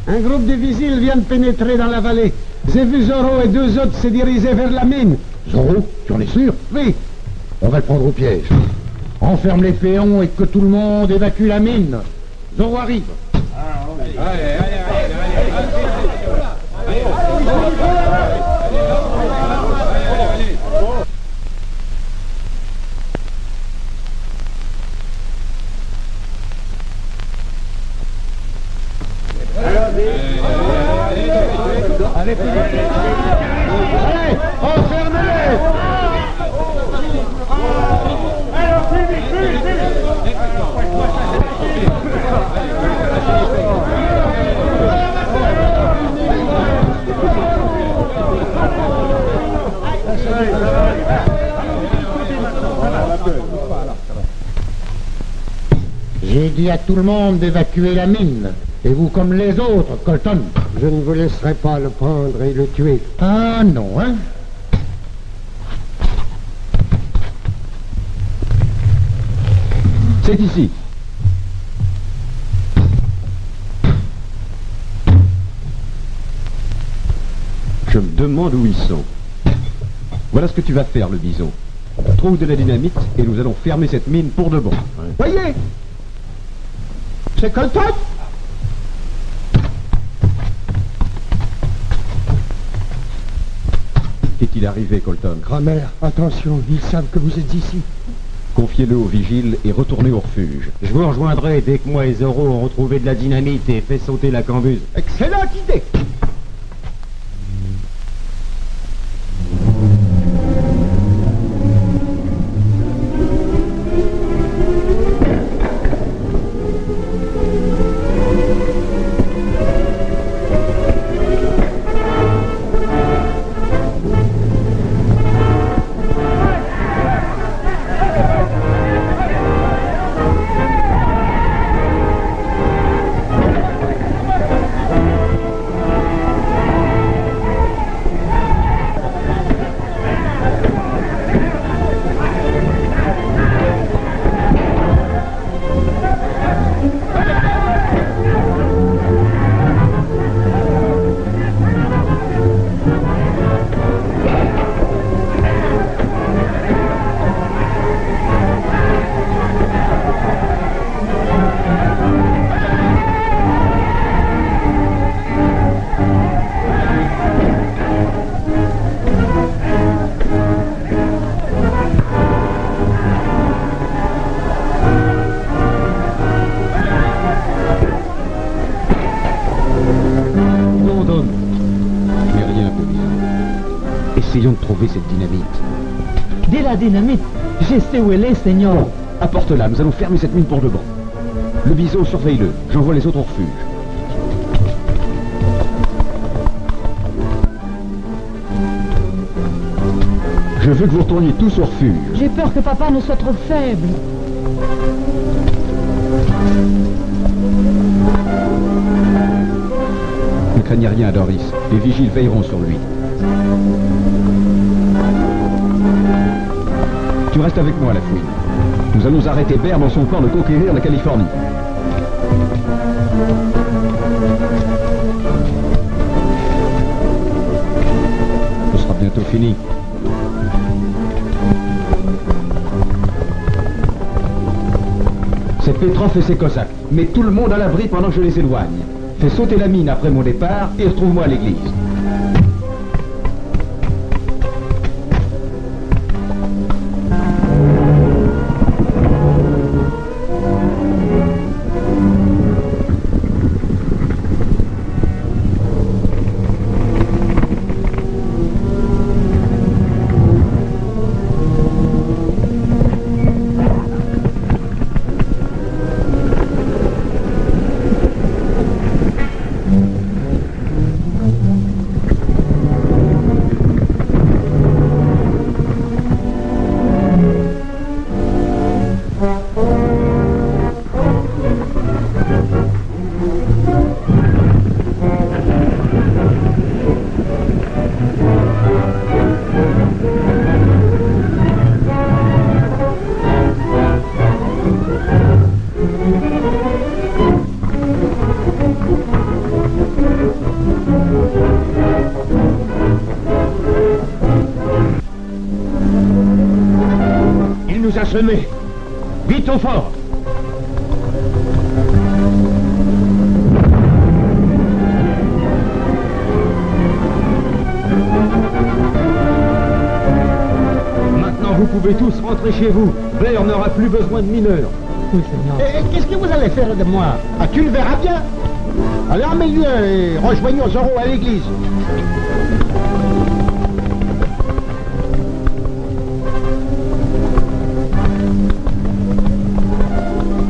Un groupe de vigiles vient de pénétrer dans la vallée. J'ai vu Zorro et deux autres se diriger vers la mine. Zorro, tu en es sûr? Oui. On va le prendre au piège. Enferme les péons et que tout le monde évacue la mine. Zorro arrive. Allez, enfermez-les! J'ai dit à tout le monde d'évacuer la mine. Et vous comme les autres, Colton. Je ne vous laisserai pas le prendre et le tuer. Ah non, hein? C'est ici. Je me demande où ils sont. Voilà ce que tu vas faire, le bison. Trouve de la dynamite et nous allons fermer cette mine pour de bon. Voyez! C'est Colton! Qu'est-il arrivé, Colton? Grand-mère, attention, ils savent que vous êtes ici. Confiez-le au vigile et retournez au refuge. Je vous rejoindrai dès que moi et Zorro ont retrouvé de la dynamite et fait sauter la cambuse. Excellente idée! trouvé cette dynamite? De la dynamite, je sais où elle est, Seigneur. Bon, apporte-la, nous allons fermer cette mine pour de bon. Le biseau, surveille-le. J'envoie les autres au refuge. Je veux que vous retourniez tous au refuge. J'ai peur que papa ne soit trop faible. Ne craignez rien, Doris. Les vigiles veilleront sur lui. Tu restes avec moi, la fouine. Nous allons arrêter Bear dans son plan de conquérir la Californie. Ce sera bientôt fini. C'est Petrov et ses cosaques. Mets tout le monde à l'abri pendant que je les éloigne. Fais sauter la mine après mon départ et retrouve-moi à l'église. Semé. Vite au fort. Maintenant, vous pouvez tous rentrer chez vous. Blair n'aura plus besoin de mineurs. Oui, Seigneur. Et qu'est-ce que vous allez faire de moi? Ah, tu le verras bien. Allez, armez-le et rejoignons Zorro à l'église.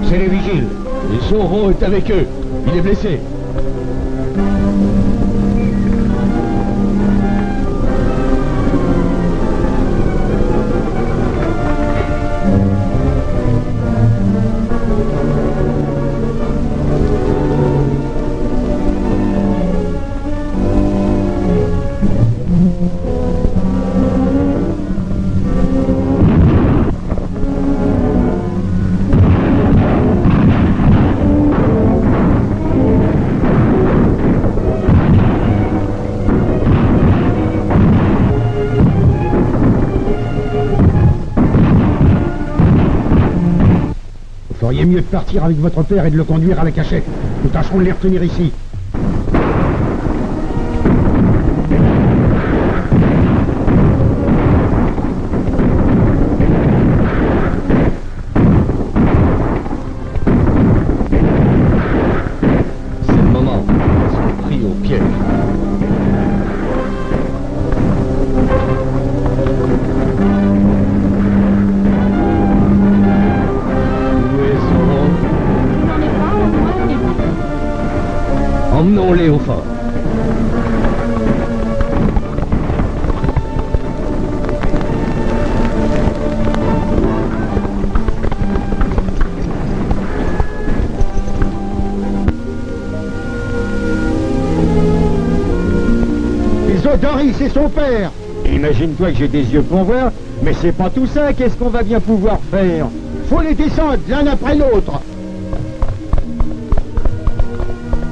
C'est les vigiles. Et Zorro est avec eux. Il est blessé. Vous feriez mieux de partir avec votre père et de le conduire à la cachette. Nous tâcherons de les retenir ici. C'est le moment. Ils sont pris au piège. Emmenons-les au fort. Doris, c'est son père. Imagine-toi que j'ai des yeux pour voir, mais c'est pas tout ça. Qu'est-ce qu'on va bien pouvoir faire? Faut les descendre l'un après l'autre.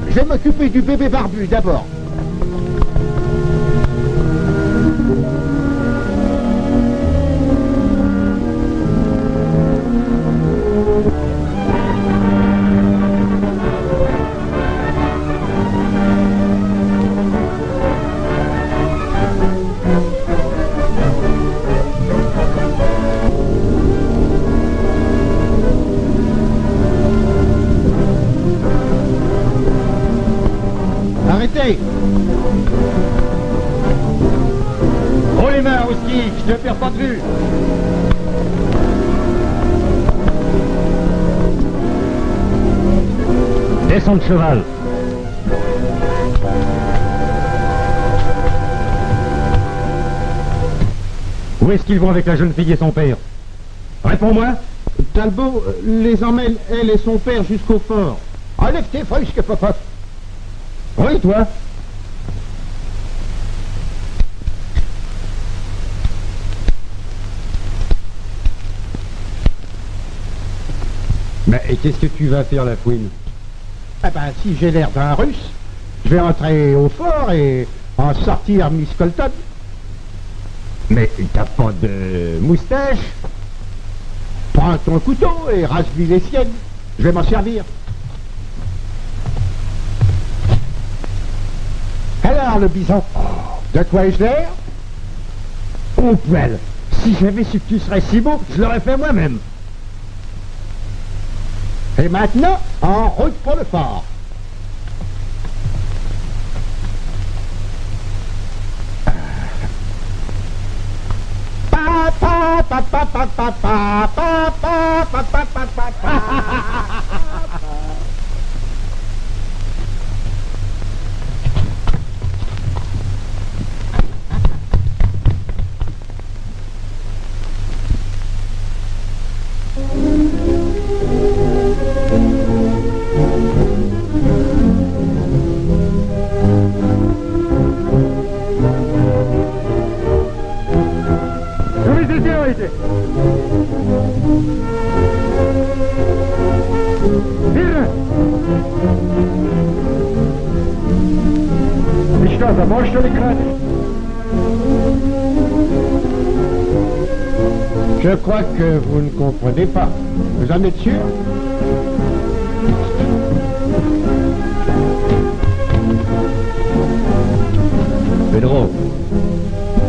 Je vais m'occuper du bébé barbu d'abord. Oh les mains, Whisky, je ne perds pas de vue. Descends de cheval. Où est-ce qu'ils vont avec la jeune fille et son père? Réponds-moi. Talbot les emmène, elle et son père, jusqu'au fort. Enlève tes frusques, papa. Oui, toi. Mais qu'est-ce que tu vas faire, la fouine? Ah ben, si j'ai l'air d'un Russe, je vais entrer au fort et en sortir Miss Colton. Mais t'as pas de moustache? Prends ton couteau et rase-lui les siennes. Je vais m'en servir. Alors, le bison, de quoi ai-je l'air? Oh, poil! Si j'avais su que tu serais si beau, je l'aurais fait moi-même. Et maintenant, en route pour le fort. Je crois que vous ne comprenez pas. Vous en êtes sûr? Pedro,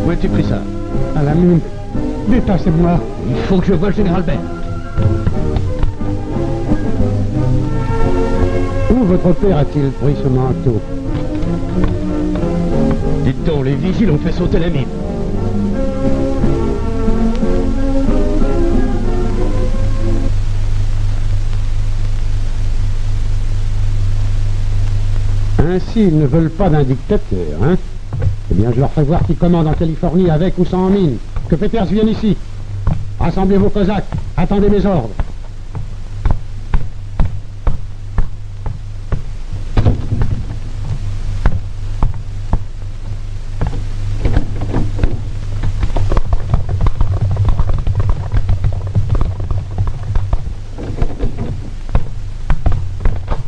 où as-tu pris ça? À la mine. Détassez-moi. Il faut que je voie le général Ben. Où votre père a-t-il pris ce manteau? Dites donc, les vigiles ont fait sauter la mine. Ainsi, ils ne veulent pas d'un dictateur, hein? Eh bien, je leur ferai voir qui commande en Californie avec ou sans mine. Que Peters vienne ici. Rassemblez vos cosaques. Attendez mes ordres.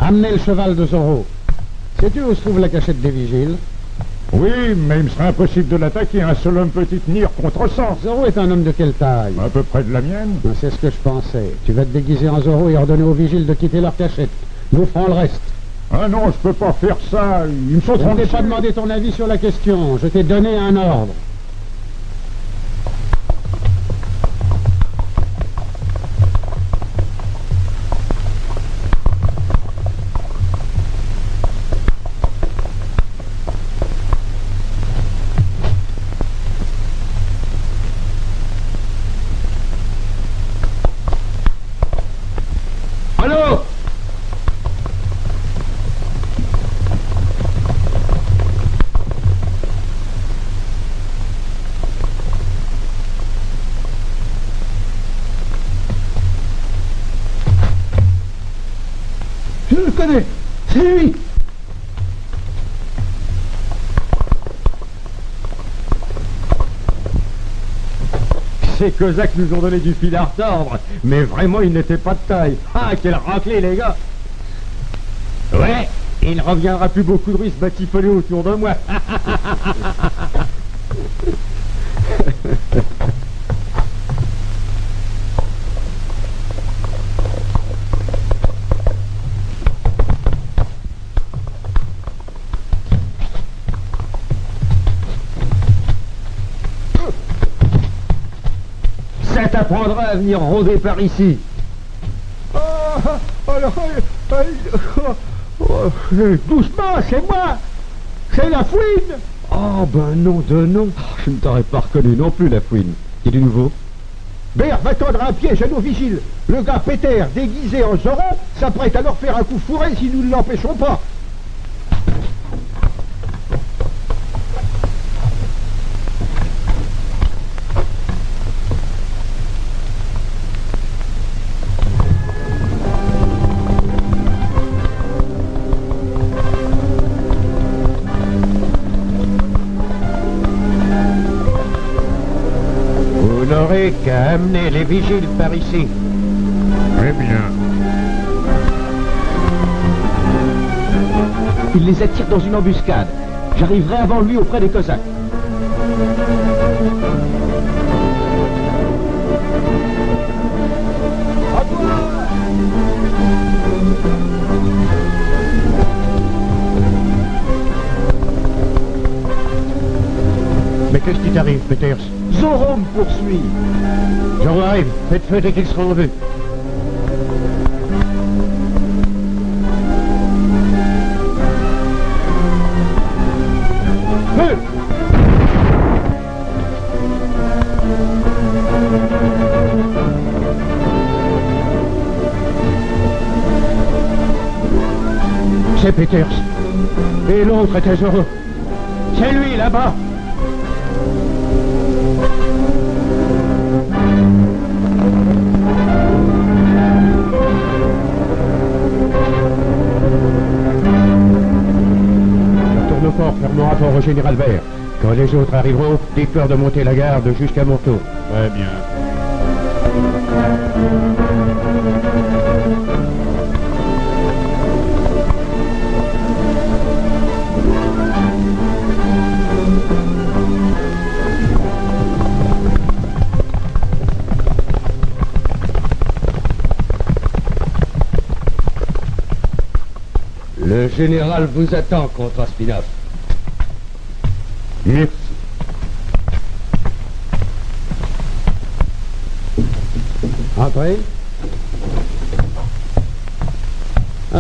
Amenez le cheval de Zorro. Sais-tu où se trouve la cachette des vigiles? Oui, mais il me serait impossible de l'attaquer. Un seul homme peut y tenir contre 100. Zorro est un homme de quelle taille? À peu près de la mienne. C'est ce que je pensais. Tu vas te déguiser en Zorro et ordonner aux vigiles de quitter leur cachette. Nous ferons le reste. Ah non, je peux pas faire ça. Ils me sauteront dessus. Je ne t'ai pas demandé ton avis sur la question. Je t'ai donné un ordre. Allô? Je le connais. C'est lui. Ces cosaques nous ont donné du fil à retordre, mais vraiment ils n'étaient pas de taille. Ah, quelle raclée les gars! Ouais, il ne reviendra plus beaucoup de Russes batifolés autour de moi. Ça t'apprendra à venir rôder par ici. Doucement, c'est moi. C'est la fouine. Oh, ben non de non. Je ne t'aurais pas reconnu non plus, la fouine. Qui est du nouveau? Bert va tendre un piège à nos vigiles. Le gars Peter, déguisé en Zorro, s'apprête à leur faire un coup fourré si nous ne l'empêchons pas. Vous n'aurez qu'à amener les vigiles par ici. Très bien. Il les attire dans une embuscade. J'arriverai avant lui auprès des Cosaques. Mais qu'est-ce qui t'arrive, Peters? Zorro me poursuit. Zorro arrive, faites feu dès qu'il sera en vue. Feu! C'est Peters. Et l'autre était Zorro. C'est lui, là-bas. Tourne fort, fermons rapport au général Vert. Quand les autres arriveront, dites-leur de monter la garde jusqu'à mon tour. Très bien. Le général vous attend, contre Spinoff. Merci. Entrez. Ah,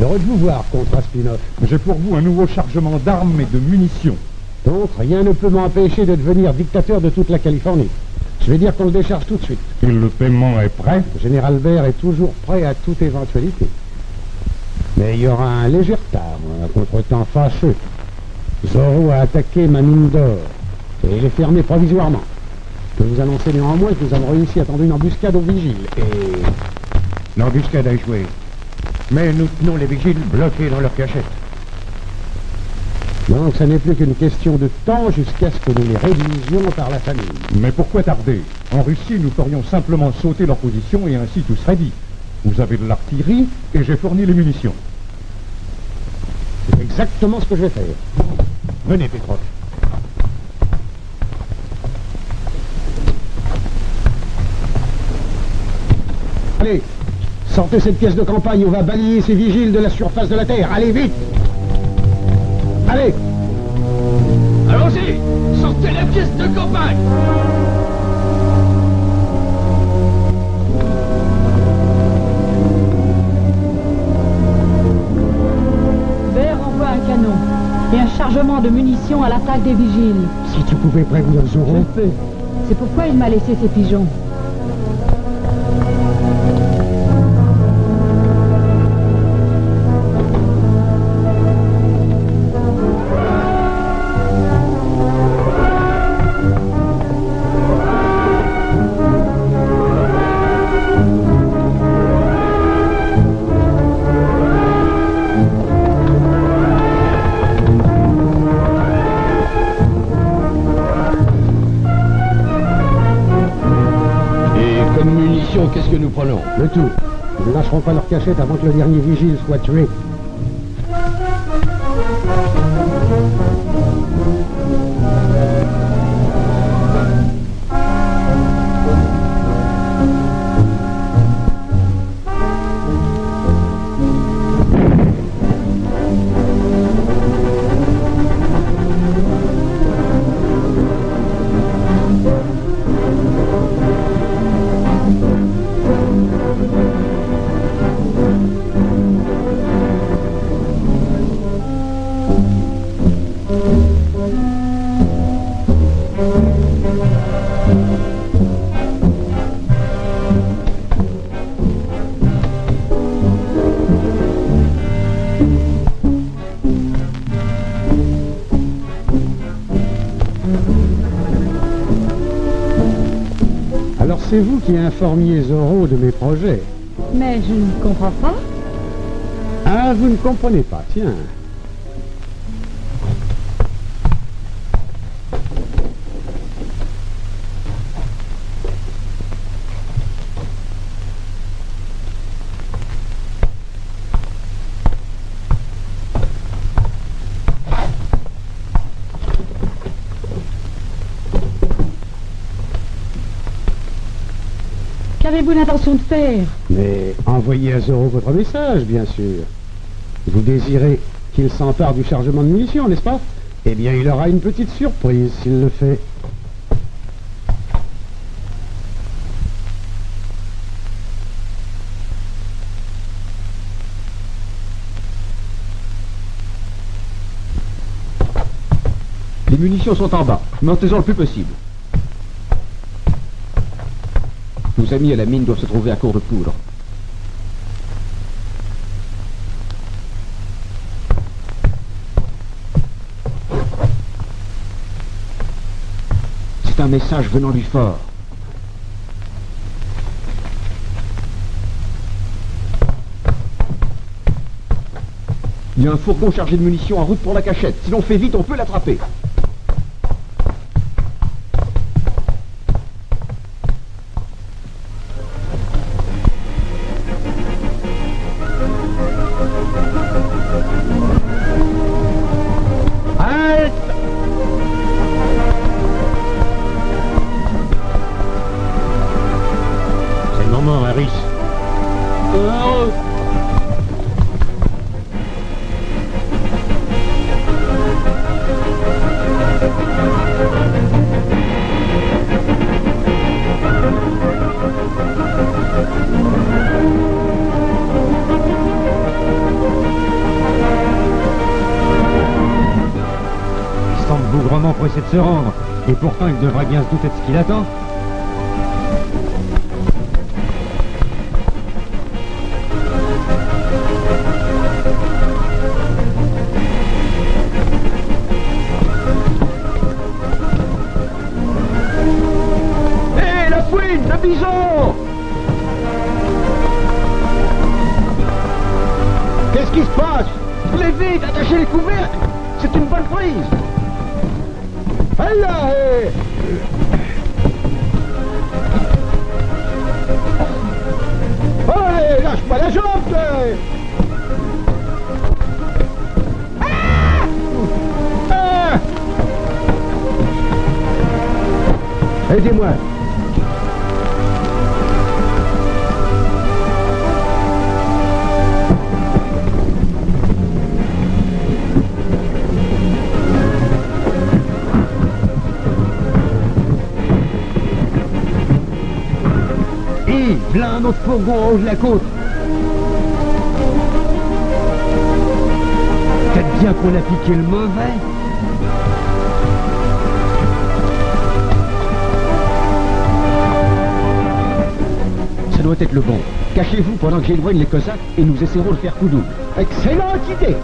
heureux de vous voir, contre Spinoff. J'ai pour vous un nouveau chargement d'armes et de munitions. Donc, rien ne peut m'empêcher de devenir dictateur de toute la Californie. Je vais dire qu'on le décharge tout de suite. Et le paiement est prêt? Le général Vert est toujours prêt à toute éventualité. Mais il y aura un léger retard, un contretemps fâcheux. Zorro a attaqué ma mine d'or, et il est fermé provisoirement. Je peux vous annoncer néanmoins que nous avons réussi à tendre une embuscade aux vigiles, et... L'embuscade a échoué. Mais nous tenons les vigiles bloqués dans leur cachette. Donc ce n'est plus qu'une question de temps jusqu'à ce que nous les réduisions par la famille. Mais pourquoi tarder? En Russie, nous ferions simplement sauter leur position et ainsi tout serait dit. Vous avez de l'artillerie et j'ai fourni les munitions. C'est exactement ce que je vais faire. Venez, Petrov. Allez, sortez cette pièce de campagne, on va balayer ces vigiles de la surface de la Terre. Allez, vite! Allez! Allons-y! Sortez la pièce de campagne! Vert envoie un canon et un chargement de munitions à l'attaque des vigiles. Si tu pouvais prévenir Zorro... Je peux. C'est pourquoi il m'a laissé ses pigeons. Qu'est-ce que nous prenons? Le tout. Nous ne lâcherons pas leur cachette avant que le dernier vigile soit tué. c'est vous qui informiez Zorro de mes projets. Mais je ne comprends pas. Ah, vous ne comprenez pas, tiens. Qu'avez-vous l'intention de faire? Mais envoyez à Zorro votre message, bien sûr. Vous désirez qu'il s'empare du chargement de munitions, n'est-ce pas? Eh bien, il aura une petite surprise s'il le fait. Les munitions sont en bas. Montez-en le plus possible. Nos amis à la mine doivent se trouver à court de poudre. C'est un message venant du fort. Il y a un fourgon chargé de munitions en route pour la cachette. Si l'on fait vite, on peut l'attraper. Pressé de se rendre, et pourtant il devrait bien se douter de ce qu'il attend. Hé, la fouine, le bison! Qu'est-ce qui se passe? Levez vite, attachez les couvercles! C'est une bonne prise! Là, allez, lâche-moi la jambe, Aidez-moi. Plein un autre fourgon en haut de la côte. Faites bien qu'on a piqué le mauvais. Ça doit être le bon. Cachez-vous pendant que j'éloigne les Cosaques et nous essaierons de faire coup double. Excellente idée.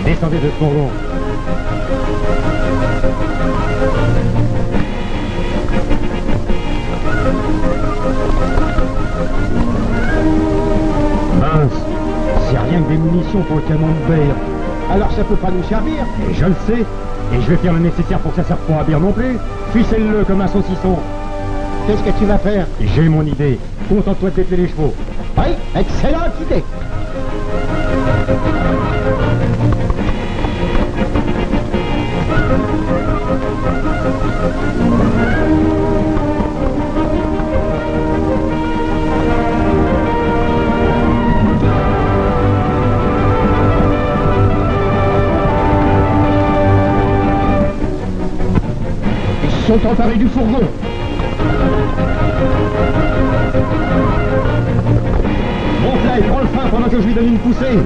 Descendez de ce fourgon. Mince, c'est rien que des munitions pour le canon de Bear. Alors ça peut pas nous servir. Et je le sais, et je vais faire le nécessaire pour que ça serve pas à Bear non plus. Ficelle-le comme un saucisson. Qu'est-ce que tu vas faire? J'ai mon idée. Contente-toi de dételer les chevaux. Oui, excellente idée. sont emparés du fourgon. Monte là et prends le frein pendant que je lui donne une poussée.